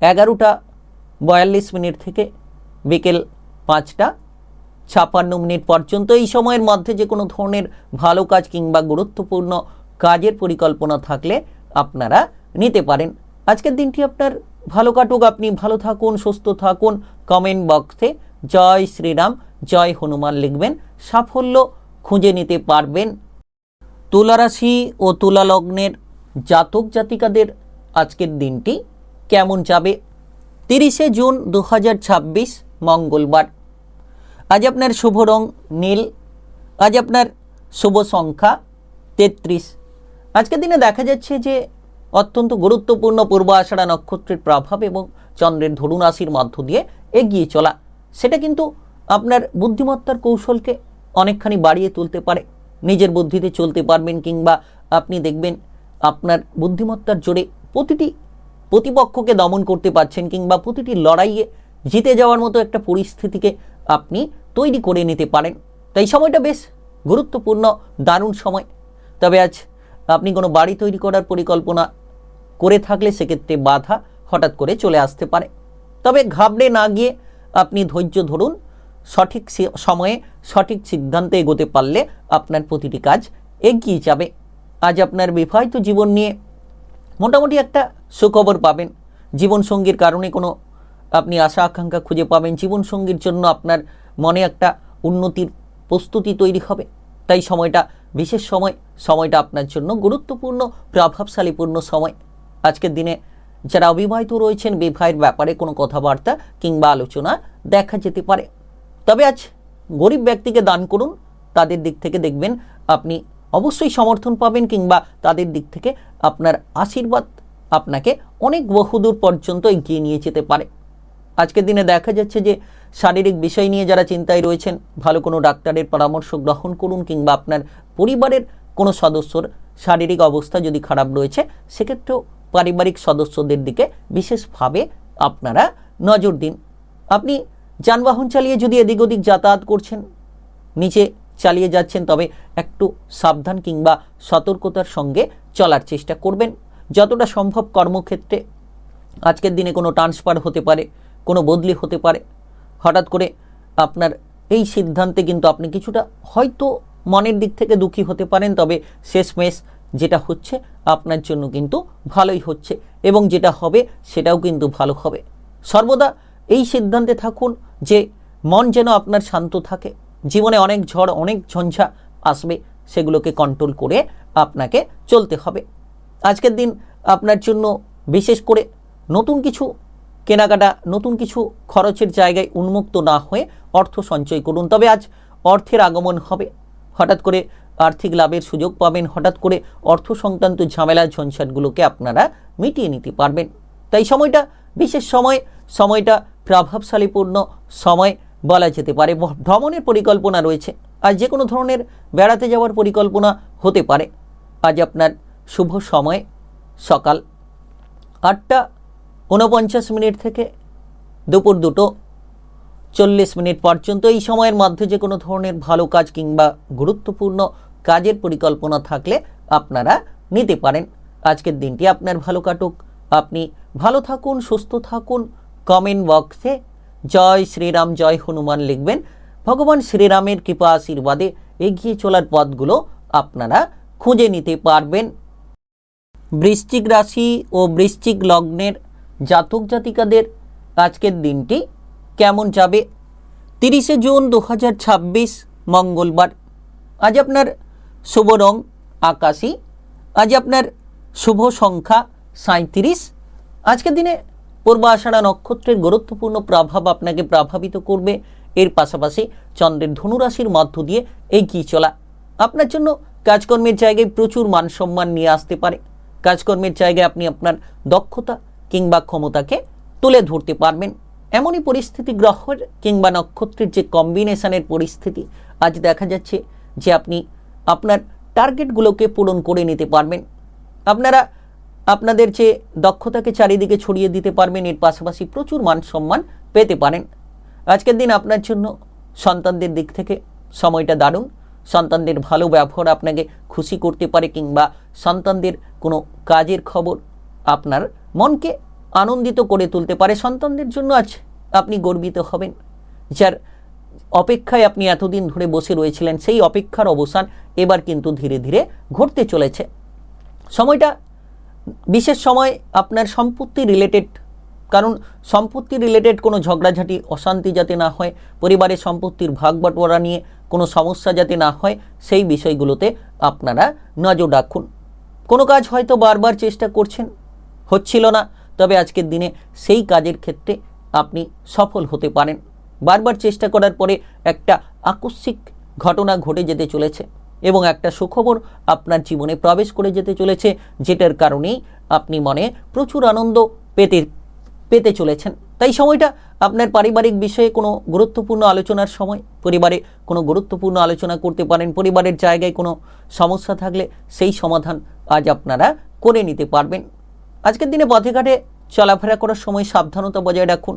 11:42 থেকে বিকেল 5:56 পর্যন্ত। এই সময়ের মধ্যে যে কোনো ধরনের ভালো কাজ কিংবা গুরুত্বপূর্ণ কাজের পরিকল্পনা থাকলে আপনারা নিতে পারেন। আজকের দিনটি আপনার ভালো কাটুক, আপনি ভালো থাকুন, সুস্থ থাকুন। কমেন্ট বক্সে জয় শ্রীরাম, জয় হনুমান লিখবেন, সাফল্য খুঁজে নিতে পারবেন। তুলা রাশি ও তুলা লগ্নের জাতক জাতিকাদের আজকের দিনটি কেমন যাবে? 30শে জুন 2026 মঙ্গলবার। আজ আপনার শুভ রং নীল। আজ আপনার শুভ সংখ্যা 33। আজকের দিনে দেখা যাচ্ছে যে অত্যন্ত গুরুত্বপূর্ণ পূর্ব আষাঢ়া নক্ষত্রের প্রভাব এবং চন্দ্রের ধনু রাশির মধ্য দিয়ে এগিয়ে চলা, সেটা কিন্তু আপনার বুদ্ধিমত্তার কৌশলকে অনেকখানি বাড়িয়ে তুলতে পারে। নিজের বুদ্ধিতে চলতে পারবেন কিংবা আপনি দেখবেন আপনার বুদ্ধিমত্তার জোরে প্রতিটি প্রতিপক্ষকে দমন করতে পারছেন কিংবা প্রতিটি লড়াইয়ে জিতে যাওয়ার মতো একটা পরিস্থিতিকে আপনি তৈরি করে নিতে পারেন। তাই সময়টা বেশ গুরুত্বপূর্ণ, দারুণ সময়। তবে আজ আপনি কোনো বাড়ি তৈরি করার পরিকল্পনা করে থাকলে সেক্ষেত্রে বাধা হঠাৎ করে চলে আসতে পারে। তবে ঘাবড়ে না গিয়ে আপনি ধৈর্য ধরুন। সঠিক সময়ে সঠিক সিদ্ধান্তে এগোতে পারলে আপনার প্রতিটি কাজ এগিয়ে যাবে। আজ আপনার বিবাহিত জীবন নিয়ে মোটামুটি একটা সুখবর পাবেন। জীবনসঙ্গীর কারণে কোনো আপনি আশা আকাঙ্ক্ষা খুঁজে পাবেন। জীবনসঙ্গীর জন্য আপনার মনে একটা উন্নতির প্রস্তুতি তৈরি হবে। তাই সময়টা বিশেষ সময়টা আপনার জন্য গুরুত্বপূর্ণ, প্রভাবশালীপূর্ণ সময়। আজকের দিনে যারা অবিবাহিত রয়েছেন, বিবাহের ব্যাপারে কোনো কথাবার্তা কিংবা আলোচনা দেখা যেতে পারে। তবে আজ গরিব ব্যক্তিকে দান করুন, তাদের দিক থেকে দেখবেন আপনি অবশ্যই সমর্থন পাবেন, কিংবা তাদের দিক থেকে আপনার আশীর্বাদ আপনাকে অনেক বহুদূর পর্যন্ত এগিয়ে নিয়ে যেতে পারে। আজকের দিনে দেখা যাচ্ছে যে শারীরিক বিষয় নিয়ে যারা চিন্তায় রয়েছেন, ভালো কোনো ডাক্তারের পরামর্শ গ্রহণ করুন, কিংবা আপনার পরিবারের কোনো সদস্যর শারীরিক অবস্থা যদি খারাপ রয়েছে সেক্ষেত্রেও পারিবারিক সদস্যদের দিকে বিশেষভাবে আপনারা নজর দিন। আপনি যানবাহন চালিয়ে যদি এদিক ওদিক যাতায়াত করছেন, নিচে চালিয়ে যাচ্ছেন, তবে একটু সাবধান কিংবা সতর্কতার সঙ্গে চলার চেষ্টা করবেন। যতটা সম্ভব কর্মক্ষেত্রে আজকের দিনে কোনো ট্রান্সফার হতে পারে, কোনো বদলি হতে পারে। হঠাৎ করে আপনার এই সিদ্ধান্তে কিন্তু আপনি কিছুটা হয়তো মনের দিক থেকে দুঃখী হতে পারেন, তবে শেষমেশ যেটা হচ্ছে আপনার জন্য কিন্তু ভালোই হচ্ছে, এবং যেটা হবে সেটাও কিন্তু ভালো হবে। সর্বদা এই সিদ্ধান্তে থাকুন যে মন যেন আপনার শান্ত থাকে। জীবনে অনেক ঝড়, অনেক ঝঞ্ঝা আসবে, সেগুলোকে কন্ট্রোল করে আপনাকে চলতে হবে। আজকের দিন আপনার জন্য বিশেষ করে নতুন কিছু কেনাকাটা, নতুন কিছু খরচের জায়গায় উন্মুক্ত না হয়ে অর্থ সঞ্চয় করুন। তবে আজ অর্থের আগমন হবে, হঠাৎ করে আর্থিক লাভের সুযোগ পাবেন, হঠাৎ করে অর্থ সংক্রান্ত ঝামেলা ঝঞ্ঝাটগুলোকে আপনারা মিটিয়ে নিতে পারবেন। তাই সময়টা বিশেষ সময়টা প্রভাবশালীপূর্ণ সময় বলা যেতে পারে। ভ্রমণের পরিকল্পনা রয়েছে, আর যে কোনো ধরনের বেড়াতে যাওয়ার পরিকল্পনা হতে পারে। আজ আপনার শুভ সময় সকাল 8:49 থেকে দুপুর 2:40 পর্যন্ত। এই সময়ের মধ্যে যে কোনো ধরনের ভালো কাজ কিংবা গুরুত্বপূর্ণ কাজের পরিকল্পনা থাকলে আপনারা নিতে পারেন। আজকের দিনটি আপনার ভালো কাটুক, আপনি ভালো থাকুন, সুস্থ থাকুন। কমেন্ট বক্সে জয় শ্রীরাম, জয় হনুমান লিখবেন। ভগবান শ্রীরামের কৃপা আশীর্বাদে এগিয়ে চলার পথগুলো আপনারা খুঁজে নিতে পারবেন। বৃশ্চিক রাশি ও বৃশ্চিক লগ্নের জাতক জাতিকাদের আজকের দিনটি কেমন যাবে? 30শে জুন 2026 মঙ্গলবার। আজ আপনার শুভ রং আকাশী, আজ আপনার শুভ সংখ্যা 37। আজকের দিনে পূর্ব আষাঢ়া নক্ষত্রের গুরুত্বপূর্ণ প্রভাব আপনাকে প্রভাবিত করবে। এর পাশাপাশি চন্দ্রের ধনুরাশির মধ্য দিয়ে এগিয়ে চলা আপনার জন্য কাজকর্মের জায়গায় প্রচুর মান সম্মান নিয়ে আসতে পারে। কাজকর্মের জায়গায় আপনি আপনার দক্ষতা কিংবা ক্ষমতাকে তুলে ধরতে পারবেন। এমনই পরিস্থিতি, গ্রহের কিংবা নক্ষত্রের যে কম্বিনেশনের পরিস্থিতি, আজ দেখা যাচ্ছে যে আপনি আপনার টার্গেটগুলোকে পূরণ করে নিতে পারবেন। আপনারা আপনাদের যে দক্ষতাকে চারিদিকে ছড়িয়ে দিতে পারবেন। এর পাশাপাশি প্রচুর মান সম্মান পেতে পারেন। আজকের দিন আপনার জন্য সন্তানদের দিক থেকে সময়টা দারুণ। সন্তানদের ভালো ব্যবহার আপনাকে খুশি করতে পারে, কিংবা সন্তানদের কোনো কাজের খবর আপনার মনকে আনন্দিত করে তুলতে পারে। সন্তানদের জন্য আজ আপনি গর্বিত হবেন। যার অপেক্ষায় আপনি এতদিন ধরে বসে রয়েছিলেন, সেই অপেক্ষার অবসান এবার কিন্তু ধীরে ধীরে ঘটতে চলেছে। সময়টা বিশেষ সময় আপনার সম্পত্তি রিলেটেড, কারণ সম্পত্তি রিলেটেড কোনো ঝগড়াঝাটি, অশান্তি যাতে না হয়, পরিবারের সম্পত্তির ভাগ বাটোয়ারা নিয়ে কোনো সমস্যা যাতে না হয়, সেই বিষয়গুলোতে আপনারা নজর রাখুন। কোনো কাজ হয়তো বারবার চেষ্টা করছেন, হচ্ছিল না, তবে আজকের দিনে সেই কাজের ক্ষেত্রে আপনি সফল হতে পারেন। বারবার চেষ্টা করার পরে একটা আকস্মিক ঘটনা ঘটে যেতে চলেছে, এবং একটা সুখবর আপনার জীবনে প্রবেশ করে যেতে চলেছে, যেটার কারণেই আপনি মনে প্রচুর আনন্দ পেতে চলেছেন। তাই সময়টা আপনার পারিবারিক বিষয়ে কোনো গুরুত্বপূর্ণ আলোচনার সময়। পরিবারে কোনো গুরুত্বপূর্ণ আলোচনা করতে পারেন। পরিবারের জায়গায় কোনো সমস্যা থাকলে সেই সমাধান আজ আপনারা করে নিতে পারবেন। আজকের দিনে পথে ঘাটে চলাফেরা করার সময় সাবধানতা বজায় রাখুন,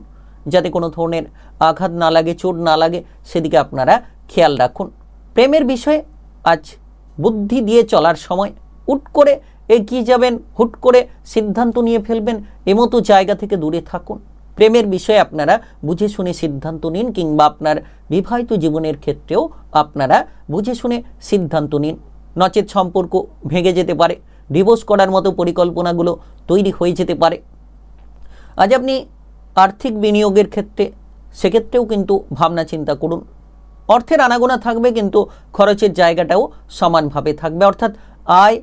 যাতে কোনো ধরনের আঘাত না লাগে, চোট না লাগে, সেদিকে আপনারা খেয়াল রাখুন। প্রেমের বিষয়ে আজ বুদ্ধি দিয়ে চলার সময়। হুট করে এগিয়ে যাবেন, হুট করে সিদ্ধান্ত নিয়ে ফেলবেন, এমতো জায়গা থেকে দূরে থাকুন। প্রেমের বিষয়ে আপনারা বুঝে শুনে সিদ্ধান্ত নিন, কিংবা আপনার বিবাহিত জীবনের ক্ষেত্রেও আপনারা বুঝে শুনে সিদ্ধান্ত নিন। নচেত সম্পর্ক ভেঙে যেতে পারে, ডিভোর্স করার মতো পরিকল্পনাগুলো তৈরি হয়ে যেতে পারে। আজ আপনি আর্থিক বিনিয়োগের ক্ষেত্রে, সেক্ষেত্রেও কিন্তু ভাবনা চিন্তা করুন। অর্থের আনাগোনা থাকবে, কিন্তু খরচের জায়গাটাও সমানভাবে থাকবে, অর্থাৎ আয়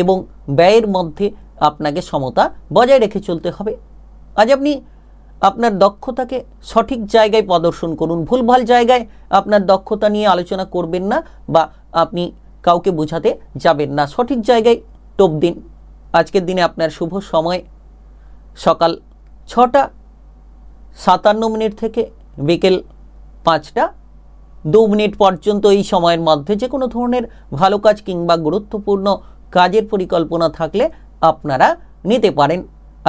এবং ব্যয়ের মধ্যে আপনাকে সমতা বজায় রেখে চলতে হবে। আজ আপনি আপনার দক্ষতাকে সঠিক জায়গায় প্রদর্শন করুন। ভুলভাল জায়গায় আপনার দক্ষতা নিয়ে আলোচনা করবেন না বা আপনি কাউকে বোঝাতে যাবেন না, সঠিক জায়গায় টোপ দিন। আজকের দিনে আপনার শুভ সময় সকাল 6টা 57 থেকে বিকেল 5টা 2 পর্যন্ত। এই সময়ের মধ্যে যে কোনো ধরনের ভালো কাজ কিংবা গুরুত্বপূর্ণ কাজের পরিকল্পনা থাকলে আপনারা নিতে পারেন।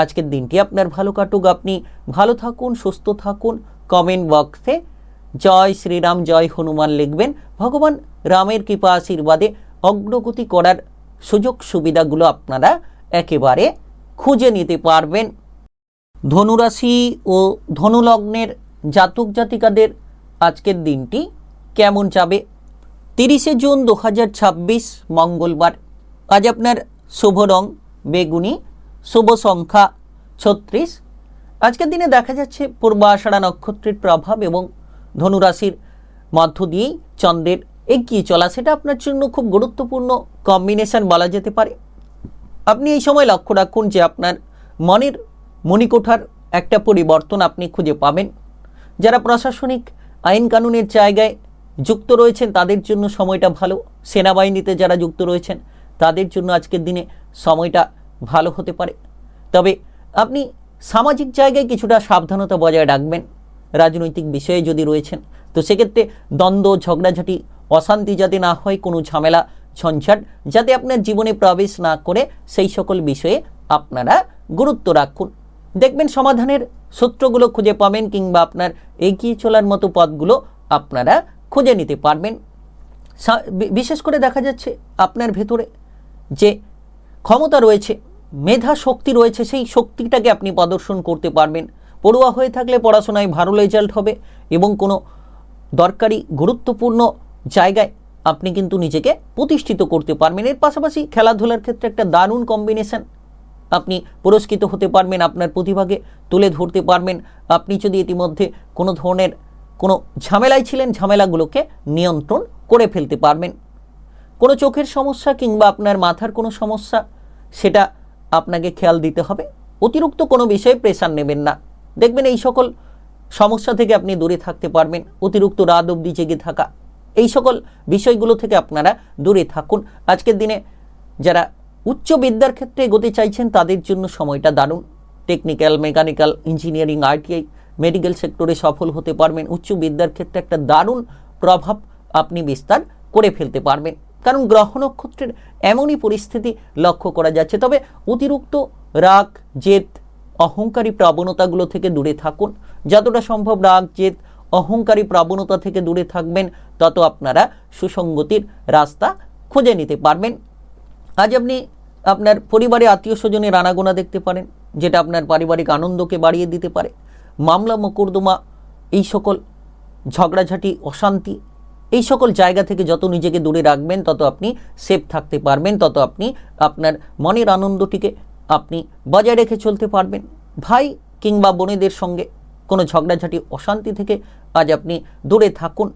আজকের দিনটি আপনার ভালো কাটুক, আপনি ভালো থাকুন, সুস্থ থাকুন। কমেন্ট বক্সে জয় শ্রীরাম জয় হনুমান লিখবেন। ভগবান রামের কৃপা আশীর্বাদে অগ্রগতি করার সুযোগ সুবিধাগুলো আপনারা একেবারে খুঁজে নিতে পারবেন। ধনুরাশি ও ধনুলগ্নের জাতক জাতিকাদের আজকের দিনটি কেমন যাবে? 30শে জুন 2026 মঙ্গলবার। আজ আপনার শুভ রং বেগুনি, শুভ সংখ্যা 36। আজকের দিনে দেখা যাচ্ছে পূর্বাষাঢ়া নক্ষত্রের প্রভাব এবং ধনুরাশির মধ্য দিয়েই চন্দ্রের এগিয়ে চলা, সেটা আপনার জন্য খুব গুরুত্বপূর্ণ কম্বিনেশন বলা যেতে পারে। আপনি এই সময় লক্ষ্য রাখুন যে আপনার মনের মণিকোঠার একটা পরিবর্তন আপনি খুঁজে পাবেন। যারা প্রশাসনিক আইন কানুনের জায়গায় যুক্ত রয়েছেন তাদের জন্য সময়টা ভালো। সেনাবাহিনীতে যারা যুক্ত রয়েছেন তাদের জন্য আজকের দিনে সময়টা ভালো হতে পারে। তবে আপনি সামাজিক জায়গায় কিছুটা সাবধানতা বজায় রাখবেন। রাজনৈতিক বিষয়ে যদি রয়েছেন তো সেক্ষেত্রে দ্বন্দ্ব, ঝগড়াঝাটি, অশান্তি যাতে না হয়, কোনো ঝামেলা ঝঞ্ঝাট যাতে আপনার জীবনে প্রবেশ না করে, সেই সকল বিষয়ে আপনারা গুরুত্ব রাখুন। দেখবেন সমাধানের সূত্রগুলো খুঁজে পাবেন কিংবা আপনার এগিয়ে চলার মতো পথগুলো আপনারা খুঁজে নিতে পারবেন। বিশেষ করে দেখা যাচ্ছে আপনার ভেতরে যে ক্ষমতা রয়েছে, মেধা শক্তি রয়েছে, সেই শক্তিটাকে আপনি প্রদর্শন করতে পারবেন। পড়ুয়া হয়ে থাকলে পড়াশোনায় ভালো রেজাল্ট হবে এবং কোনো দরকারি গুরুত্বপূর্ণ জায়গায় আপনি কিন্তু নিজেকে প্রতিষ্ঠিত করতে পারবেন। এর পাশাপাশি খেলাধুলার ক্ষেত্রে একটা দারুণ কম্বিনেশন, আপনি পুরস্কৃত হতে পারবেন, আপনার প্রতিভাকে তুলে ধরতে পারবেন। আপনি যদি ইতিমধ্যে কোনো ধরনের কোনো ঝামেলায় ছিলেন, ঝামেলাগুলোকে নিয়ন্ত্রণ করে ফেলতে পারবেন। কোনো চোখের সমস্যা কিংবা আপনার মাথার কোনো সমস্যা, সেটা আপনাকে খেয়াল দিতে হবে। অতিরিক্ত কোনো বিষয়ে প্রেশার নেবেন না। দেখবেন এই সকল সমস্যা থেকে আপনি দূরে থাকতে পারবেন। অতিরিক্ত রাত অবধি জেগে থাকা, এই সকল বিষয়গুলো থেকে আপনারা দূরে থাকুন। আজকের দিনে যারা উচ্চ বিদ্যার ক্ষেত্রে এগোতে চাইছেন তাদের জন্য সময়টা দারুণ। Technical, mechanical, engineering, ITI, medical সেক্টরে সফল হতে পারবেন। উচ্চ বিদ্যার ক্ষেত্রে একটা দারুণ প্রভাব আপনি বিস্তার করে ফেলতে পারবেন, কারণ গ্রহ নক্ষত্রের এমনই পরিস্থিতি লক্ষ্য করা যাচ্ছে। তবে অতিরিক্ত রাগ, জেদ, অহংকারী প্রবণতাগুলো থেকে দূরে থাকুন। যতটা সম্ভব রাগ, জেদ, অহংকারী প্রবণতা থেকে দূরে থাকবেন, তত আপনারা সুসঙ্গতির রাস্তা খুঁজে নিতে পারবেন। আজ আপনি আপনার পরিবারে আত্মীয় স্বজনের আনাগোনা দেখতে পারেন, যেটা আপনার পারিবারিক আনন্দকে বাড়িয়ে দিতে পারে। মামলা মোকদ্দমা, এই সকল ঝগড়াঝাটি, অশান্তি, এই সকল জায়গা থেকে যত নিজেকে দূরে রাখবেন তত আপনি সেফ থাকতে পারবেন, তত আপনি আপনার মনের আনন্দটিকে আপনি বজায় রেখে চলতে পারবেন। ভাই কিংবা বোনেদের সঙ্গে কোনো ঝগড়াঝাটি, অশান্তি থেকে আজ আপনি দূরে থাকুন।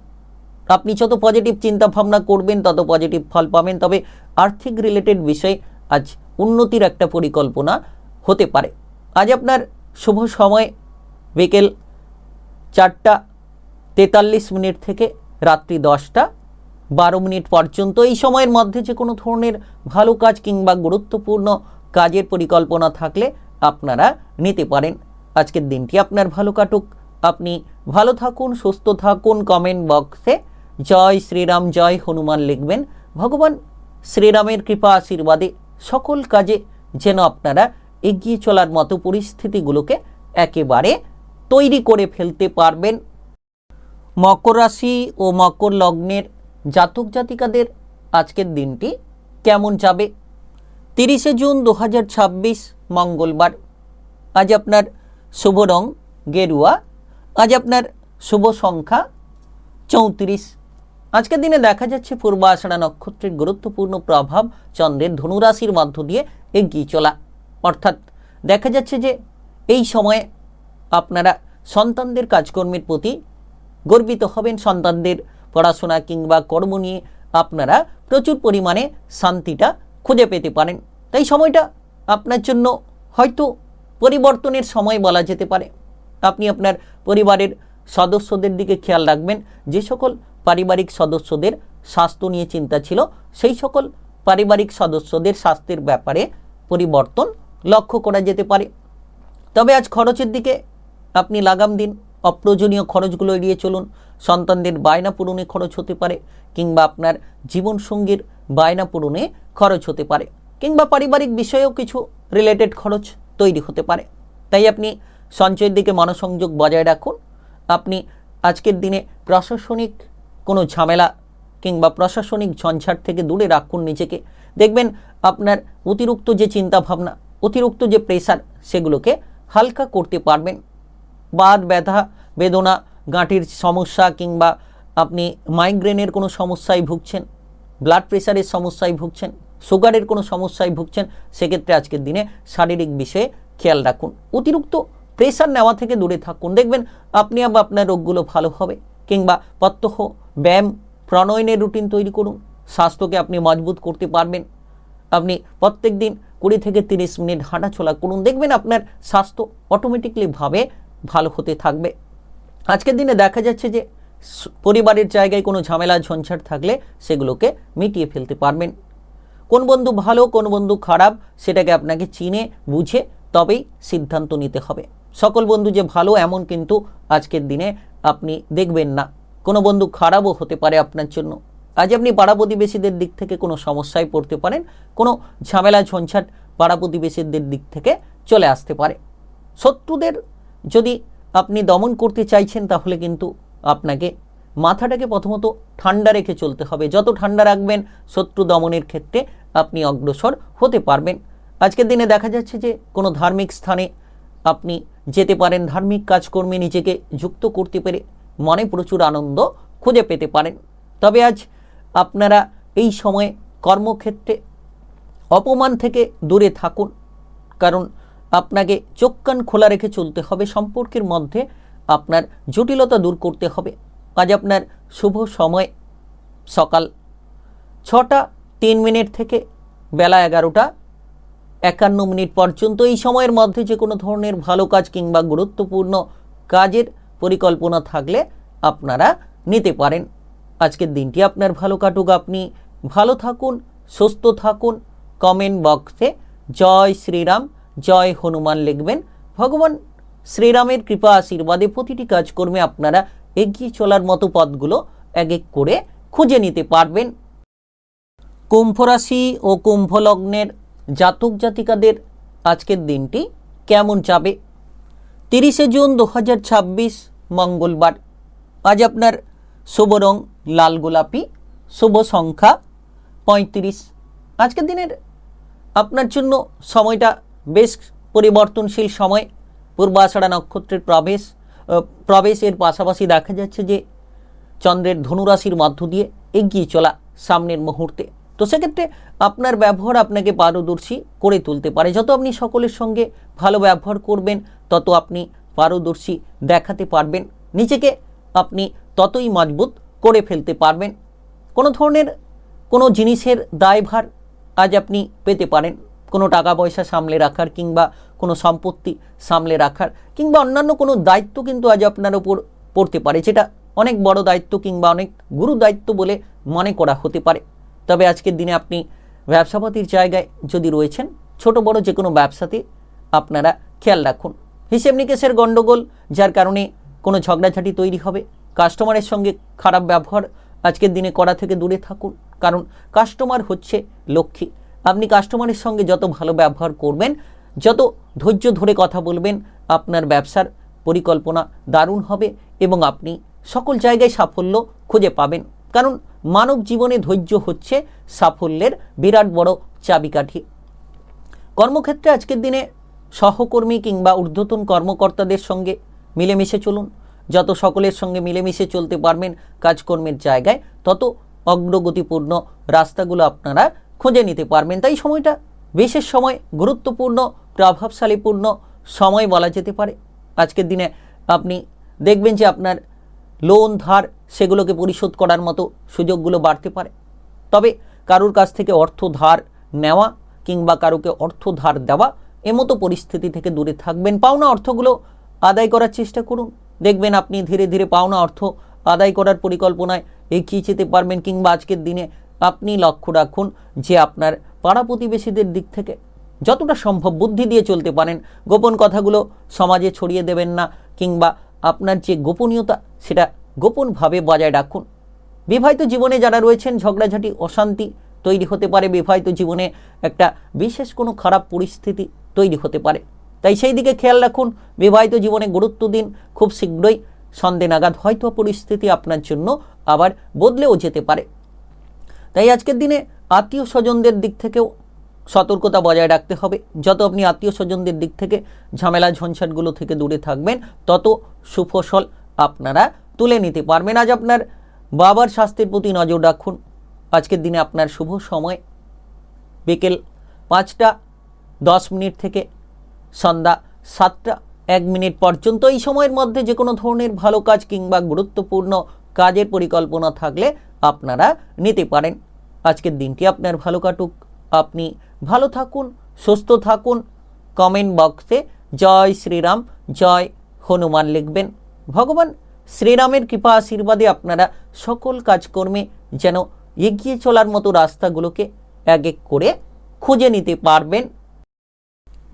আপনি যত পজিটিভ চিন্তা ভাবনা করবেন তত পজিটিভ ফল পাবেন। তবে আর্থিক রিলেটেড বিষয়ে আজ উন্নতির একটা পরিকল্পনা হতে পারে। আজ আপনার শুভ সময় বিকেল 4টা 43 থেকে রাত্রি 10টা 12 পর্যন্ত। এই সময়ের মধ্যে যে কোনো ধরনের ভালো কাজ কিংবা গুরুত্বপূর্ণ কাজের পরিকল্পনা থাকলে আপনারা নিতে পারেন। আজকের দিনটি আপনার ভালো কাটুক, আপনি ভালো থাকুন, সুস্থ থাকুন। কমেন্ট বক্সে জয় শ্রীরাম জয় হনুমান লিখবেন। ভগবান শ্রীরামের কৃপা আশীর্বাদে সকল কাজে যেন আপনারা এগিয়ে চলার মতো পরিস্থিতিগুলোকে একেবারে তৈরি করে ফেলতে পারবেন। মকর রাশি ও মকর লগ্নের জাতক জাতিকাদের আজকের দিনটি কেমন যাবে? 30শে জুন 2026 মঙ্গলবার। আজ আপনার শুভ রং গেরুয়া, আজ আপনার শুভ সংখ্যা 34। আজকের দিনে দেখা যাচ্ছে পূর্বাষাঢ়া নক্ষত্রের গুরুত্বপূর্ণ প্রভাব চন্দ্রের ধনুরাশির মধ্য দিয়ে এগিয়ে চলা, অর্থাৎ দেখা যাচ্ছে যে এই সময়ে আপনারা সন্তানদের কাজকর্মের প্রতি গর্বিত হবেন। সন্তানদের পড়াশোনা কিংবা কর্ম নিয়ে আপনারা প্রচুর পরিমাণে শান্তিটা খুঁজে পেতে পারেন। তাই সময়টা আপনার জন্য হয়তো পরিবর্তনের সময় বলা যেতে পারে। আপনি আপনার পরিবারের সদস্যদের দিকে খেয়াল রাখবেন। যে সকল পারিবারিক সদস্যদের স্বাস্থ্য নিয়ে চিন্তা ছিল, সেই সকল পারিবারিক সদস্যদের স্বাস্থ্যের ব্যাপারে পরিবর্তন লক্ষ্য করা যেতে পারে। তবে আজ খরচের দিকে আপনি লাগাম দিন। অপ্রয়োজনীয় খরচগুলো এড়িয়ে চলুন। সন্তানদের বায়না পূরণে খরচ হতে পারে, কিংবা আপনার জীবনসঙ্গীর বায়না পূরণে খরচ হতে পারে, কিংবা পারিবারিক বিষয়েও কিছু রিলেটেড খরচ তৈরি হতে পারে। তাই আপনি সঞ্চয়ের দিকে মনোসংযোগ বজায় রাখুন। আপনি আজকের দিনে প্রশাসনিক কোনো ঝামেলা কিংবা প্রশাসনিক ঝঞ্ঝাট থেকে দূরে রাখুন নিজেকে। দেখবেন আপনার অতিরিক্ত যে চিন্তাভাবনা, অতিরিক্ত যে প্রেশার, সেগুলোকে হালকা করতে পারবেন। বাত ব্যথা বেদনা, গাঁটির সমস্যা, কিংবা আপনি মাইগ্রেনের কোনো সমস্যায় ভুগছেন, ব্লাড প্রেশারের সমস্যায় ভুগছেন, সুগারের কোনো সমস্যায় ভুগছেন, সেক্ষেত্রে আজকের দিনে শারীরিক বিষয়ে খেয়াল রাখুন। অতিরিক্ত প্রেশার নেওয়া থেকে দূরে থাকুন। দেখবেন আপনি আপনার রোগগুলো ভালো হবে। কিংবা প্রত্যহ ব্যায়াম প্রণয়নের রুটিন তৈরি করুন। স্বাস্থ্যকে আপনি মজবুত করতে পারবেন। আপনি প্রত্যেক দিন 20 থেকে 30 মিনিট হাঁটাচলা করুন। দেখবেন আপনার স্বাস্থ্য অটোমেটিকলি ভাবে ভালো হতে থাকবে। আজকের দিনে দেখা যাচ্ছে যে পরিবারের জায়গায় কোনো ঝামেলা ঝঞ্ঝাট থাকলে সেগুলোকে মিটিয়ে ফেলতে পারবেন। কোন বন্ধু ভালো কোন বন্ধু খারাপ সেটাকে আপনাকে চিনে বুঝে তবেই সিদ্ধান্ত নিতে হবে। সকল বন্ধু যে ভালো এমন কিন্তু আজকের দিনে আপনি দেখবেন না। কোনো বন্ধু খারাপও হতে পারে আপনার জন্য। আজ আপনি পাড়া প্রতিবেশীদের দিক থেকে কোনো সমস্যায় পড়তে পারেন। কোনো ঝামেলা ঝঞ্ঝাট পাড়া প্রতিবেশীদের দিক থেকে চলে আসতে পারে। শত্রুদের যদি আপনি দমন করতে চাইছেন তাহলে কিন্তু আপনাকে মাথাটাকে প্রথমত ঠান্ডা রেখে চলতে হবে। যত ঠান্ডা রাখবেন শত্রু দমনের ক্ষেত্রে আপনি অগ্রসর হতে পারবেন। আজকের দিনে দেখা যাচ্ছে যে কোনো ধার্মিক স্থানে আপনি যেতে পারেন। ধার্মিক কাজকর্মে নিজেকে যুক্ত করতে পেরে মনে প্রচুর আনন্দ খুঁজে পেতে পারেন। তবে আজ আপনারা এই সময়ে কর্মক্ষেত্রে অপমান থেকে দূরে থাকুন, কারণ আপনাকে চোখ কান খোলা রেখে চলতে হবে। সম্পর্কের মধ্যে আপনার জটিলতা দূর করতে হবে। আজ আপনার শুভ সময় সকাল 6টা 3 মিনিট থেকে বেলা 11টা 51 মিনিট পর্যন্ত। এই সময়ের মধ্যে যে কোনো ধরনের ভালো কাজ কিংবা গুরুত্বপূর্ণ কাজের পরিকল্পনা থাকলে আপনারা নিতে পারেন। আজকের দিনটি আপনার ভালো কাটুক। আপনি ভালো থাকুন, সুস্থ থাকুন। কমেন্ট বক্সে জয় শ্রীরাম, জয় হনুমান লিখবেন। ভগবান শ্রীরামের কৃপা আশীর্বাদে প্রতিটি কাজকর্মে আপনারা এগিয়ে চলার মতো পথগুলো এক এক করে খুঁজে নিতে পারবেন। কুম্ভ রাশি ও কুম্ভ লগ্নের জাতক জাতিকাদের আজকের দিনটি কেমন যাবে? 30শে জুন 2026 মঙ্গলবার। আজ আপনার শুভ রং লাল গোলাপি, শুভ সংখ্যা 35। আজকের দিনের আপনার জন্য সময়টা বেশ পরিবর্তনশীল সময়। পূর্বাষাঢ়া নক্ষত্রের প্রবেশের পাশাপাশি দেখা যাচ্ছে যে চন্দ্রের ধনুরাশির মধ্য দিয়ে এগিয়ে চলা সামনের মুহূর্তে। তো সেক্ষেত্রে আপনার ব্যবহার আপনাকে পারদর্শী করে তুলতে পারে। যত আপনি সকলের সঙ্গে ভালো ব্যবহার করবেন তত আপনি পারদর্শী দেখাতে পারবেন। নিজেকে আপনি ততই মজবুত করে ফেলতে পারবেন। কোনো ধরনের কোনো জিনিসের দায়ভার আজ আপনি পেতে পারেন। কোনো টাকা পয়সা সামলে রাখার, কিংবা কোনো সম্পত্তি সামলে রাখার, কিংবা অন্যান্য কোনো দায়িত্ব কিন্তু আজ আপনার উপর পড়তে পারে, যেটা অনেক বড় দায়িত্ব কিংবা অনেক গুরু দায়িত্ব বলে মনে করা হতে পারে। তবে আজকের দিনে আপনি ব্যবসাপাতির জায়গায় যদি রয়েছেন, ছোট বড় যে কোনো ব্যবসাতে আপনারা খেয়াল রাখুন। হিসেব নিকেশের গণ্ডগোল, যার কারণে কোনো ঝগড়াঝাটি তৈরি হবে। কাস্টমারের সঙ্গে খারাপ ব্যবহার আজকের দিনে করা থেকে দূরে থাকুন, কারণ কাস্টমার হচ্ছে লক্ষ্মী। আপনি কাস্টমারের সঙ্গে যত ভালো ব্যবহার করবেন, যত ধৈর্য ধরে কথা বলবেন, আপনার ব্যবসার পরিকল্পনা দারুণ হবে এবং আপনি সকল জায়গায় সাফল্য খুঁজে পাবেন। কারণ মানব জীবনে ধৈর্য হচ্ছে সাফল্যের বিরাট বড় চাবিকাঠি। কর্মক্ষেত্রে আজকের দিনে সহকর্মী কিংবা ঊর্ধ্বতন কর্মকর্তাদের সঙ্গে মিলেমিশে চলুন। যত সকলের সঙ্গে মিলেমিশে চলতে পারবেন কাজকর্মের জায়গায়, তত অগ্রগতিপূর্ণ রাস্তাগুলো আপনারা খুঁজে নিতে পারবেন। তাই সময়টা বিশেষ সময়, গুরুত্বপূর্ণ প্রভাবশালীপূর্ণ সময় বলা যেতে পারে। আজকের দিনে আপনি দেখবেন যে আপনার লোন ধার সেগুলোকে পরিশোধ করার মতো সুযোগগুলো বাড়তে পারে। তবে কারুর কাছ থেকে অর্থ ধার নেওয়া কিংবা কারুকে অর্থ ধার দেওয়া এমতো পরিস্থিতি থেকে দূরে থাকবেন। পাওনা অর্থগুলো আদায় করার চেষ্টা করুন। দেখবেন আপনি ধীরে ধীরে পাওনা অর্থ আদায় করার পরিকল্পনায় এগিয়ে যেতে পারবেন। কিংবা আজকের দিনে আপনি লক্ষ্য রাখুন যে আপনার পাড়া প্রতিবেশীদের দিক থেকে যতটা সম্ভব বুদ্ধি দিয়ে চলতে পারেন। গোপন কথাগুলো সমাজে ছড়িয়ে দেবেন না, কিংবা আপনার যে গোপনীয়তা সেটা গোপনভাবে বজায় রাখুন। বিবাহিত জীবনে যারা রয়েছেন ঝগড়াঝাটি অশান্তি তৈরি হতে পারে, বিবাহিত জীবনে একটা বিশেষ কোনো খারাপ পরিস্থিতি তৈরি হতে পারে, তাই সেই দিকে খেয়াল রাখুন। বিবাহিত জীবনে গুরুত্ব দিন। খুব শীঘ্রই সন্ধ্যে নাগাদ হয়তো পরিস্থিতি আপনার জন্য আবার বদলেও যেতে পারে। তাই আজকের দিনে আত্মীয় স্বজনদের দিক থেকেও সতর্কতা বজায় রাখতে হবে। যত আপনি আত্মীয় স্বজনদের দিক থেকে ঝামেলা ঝঞ্ঝাটগুলো থেকে দূরে থাকবেন, তত সুফসল আপনারা তুলে নিতে পারবেন। আজ আপনার বাবার স্বাস্থ্যের প্রতি নজর রাখুন। আজকের দিনে আপনার শুভ সময় বিকেল 5টা 10 মিনিট থেকে সন্ধ্যা 7টা 1 মিনিট পর্যন্ত। এই সময়ের মধ্যে যে কোনো ধরনের ভালো কাজ কিংবা গুরুত্বপূর্ণ কাজের পরিকল্পনা থাকলে আপনারা নিতে পারেন। আজকের দিনটি আপনার ভালো কাটুক, আপনি ভালো থাকুন, সুস্থ থাকুন। কমেন্ট বক্সে জয় শ্রীরাম, জয় হনুমান লিখবেন। ভগবান শ্রীরামের কৃপা আশীর্বাদে আপনারা সকল কাজকর্মে যেন এগিয়ে চলার মতো রাস্তাগুলোকে এক এক করে খুঁজে নিতে পারবেন।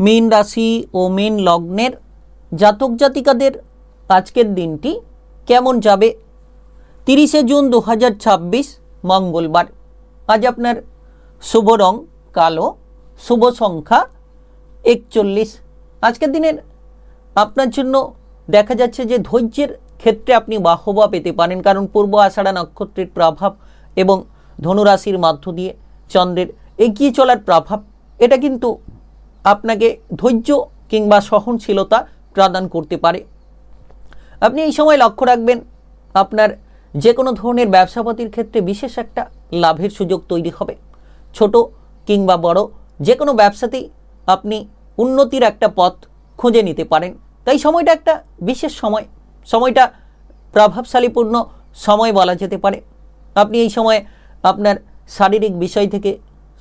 মীন রাশি ও মীন লগ্নের জাতক জাতিকাদের আজকের দিনটি কেমন যাবে? 30শে জুন 2026 মঙ্গলবার। আজ আপনার শুভ রং কালো, শুভ সংখ্যা 41। আজকের দিনের আপনার জন্য দেখা যাচ্ছে যে ধৈর্যের ক্ষেত্রে আপনি বাহবা পেতে পারেন, কারণ পূর্ব আষাঢ়া নক্ষত্রের প্রভাব এবং ধনুরাশির মধ্য দিয়ে চন্দ্রের এগিয়ে চলার প্রভাব, এটা কিন্তু আপনাকে ধৈর্য কিংবা সহনশীলতা প্রদান করতে পারে। আপনি এই সময় লক্ষ্য রাখবেন আপনার যে কোনো ধরনের ব্যবসাপাতির ক্ষেত্রে বিশেষ একটা লাভের সুযোগ তৈরি হবে। ছোট কিংবা বড় যে কোনো ব্যবসাতেই আপনি উন্নতির একটা পথ খুঁজে নিতে পারেন। তাই সময়টা একটা বিশেষ সময়, সময়টা প্রভাবশালীপূর্ণ সময় বলা যেতে পারে। আপনি এই সময়ে আপনার শারীরিক বিষয় থেকে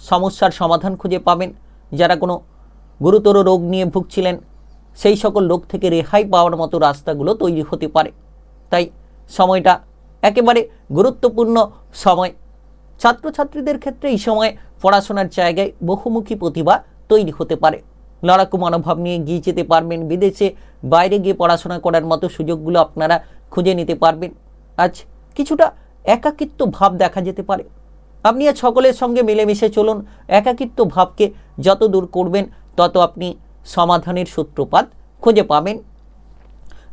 সমস্যার সমাধান খুঁজে পাবেন। যারা কোনো গুরুতর রোগ নিয়ে ভুগছিলেন, সেই সকল রোগ থেকে রেহাই পাওয়ার মতো রাস্তাগুলো তৈরি হতে পারে। তাই সময়টা একেবারে গুরুত্বপূর্ণ সময়। ছাত্রছাত্রীদের ক্ষেত্রে এই সময় পড়াশোনার জায়গায় বহুমুখী প্রতিভা তৈরি হতে পারে। লড়াকু মনোভাব নিয়ে এগিয়ে যেতে পারবেন। বিদেশে বাইরে গিয়ে পড়াশোনা করার মতো সুযোগগুলো আপনারা খুঁজে নিতে পারবেন। আজ কিছুটা একাকিত্ব ভাব দেখা যেতে পারে। আপনি আজ সকলের সঙ্গে মিলেমিশে চলুন। একাকিত্ব ভাবকে যত দূর করবেন, তত আপনি সমাধানের সূত্রপাত খুঁজে পাবেন।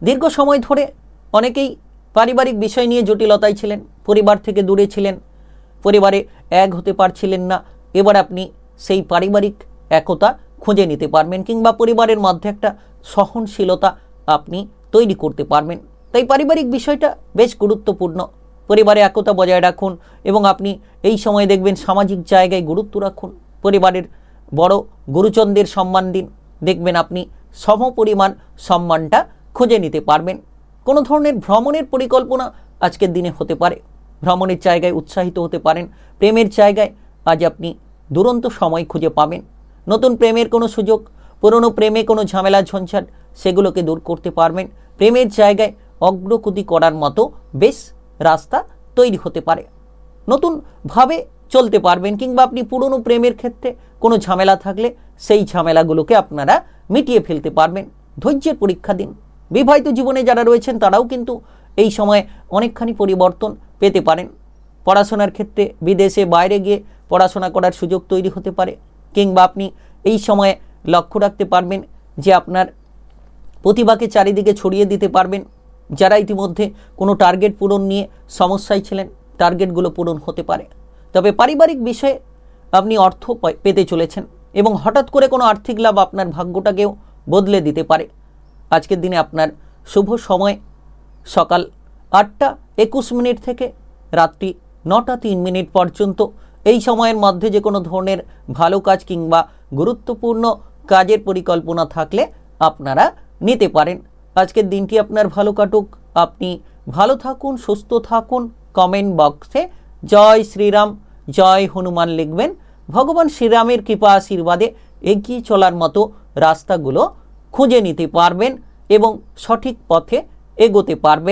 দীর্ঘ সময় ধরে অনেকেই পারিবারিক বিষয় নিয়ে জটিলতায় ছিলেন, পরিবার থেকে দূরে ছিলেন, পরিবারে এক হতে পারছিলেন না। এবার আপনি সেই পারিবারিক একতা খুঁজে নিতে পারবেন, কিংবা পরিবারের মধ্যে একটা সহনশীলতা আপনি তৈরি করতে পারবেন। তাই পারিবারিক বিষয়টা বেশ গুরুত্বপূর্ণ। পরিবারে একতা বজায় রাখুন এবং আপনি এই সময় দেখবেন সামাজিক জায়গায় গুরুত্ব রাখুন। পরিবারের বড় গুরুজনদের সম্মান দিন। দেখবেন আপনি সমপরিমাণ সম্মানটা খুঁজে নিতে পারবেন। কোনো ধরনের ভ্রমণের পরিকল্পনা আজকের দিনে হতে পারে। ভ্রমণের জায়গায় উৎসাহিত হতে পারেন। প্রেমের জায়গায় আজ আপনি দুরন্ত সময় খুঁজে পাবেন। নতুন প্রেমের কোনো সুযোগ, পুরনো প্রেমে কোনো ঝামেলা ঝঞ্ঝাট, সেগুলোকে দূর করতে পারবেন। প্রেমের জায়গায় অগ্রগতি করার মতো বেশ রাস্তা তৈরি হতে পারে। নতুনভাবে চলতে পারবেন, কিংবা আপনি পুরনো প্রেমের ক্ষেত্রে কোনো ঝামেলা থাকলে সেই ঝামেলাগুলোকে আপনারা মিটিয়ে ফেলতে পারবেন। ধৈর্যের পরীক্ষা দিন। বিবাহিত জীবনে যারা রয়েছেন তারাও কিন্তু এই সময় অনেকখানি পরিবর্তন পেতে পারেন। পড়াশোনার ক্ষেত্রে বিদেশে বাইরে গিয়ে পড়াশোনা করার সুযোগ তৈরি হতে পারে, কিংবা আপনি এই সময়ে লক্ষ্য রাখতে পারবেন যে আপনার প্রতিভাকে চারিদিকে ছড়িয়ে দিতে পারবেন। যারা ইতিমধ্যে কোনো টার্গেট পূরণ নিয়ে সমস্যায় ছিলেন, টার্গেটগুলো পূরণ হতে পারে। তবে পারিবারিক বিষয়ে আপনি অর্থ পেতে চলেছেন এবং হঠাৎ করে কোনো আর্থিক লাভ আপনার ভাগ্যটাকেও বদলে দিতে পারে। আজকের দিনে আপনার শুভ সময় সকাল 8টা 21 মিনিট থেকে রাত্রি 9টা 3 মিনিট পর্যন্ত। এই সময়ের মধ্যে যে কোনো ধরনের ভালো কাজ কিংবা গুরুত্বপূর্ণ কাজের পরিকল্পনা থাকলে আপনারা নিতে পারেন। আজকের দিনটি আপনার ভালো কাটুক, আপনি ভালো থাকুন, সুস্থ থাকুন। কমেন্ট বক্সে জয় শ্রীরাম, জয় হনুমান লিখবেন। ভগবান শ্রীরামের কৃপা আশীর্বাদে এগিয়ে চলার মতো রাস্তাগুলো খুঁজে নিতে পারবেন। এবং সঠিক পথে এগোতে পারবেন।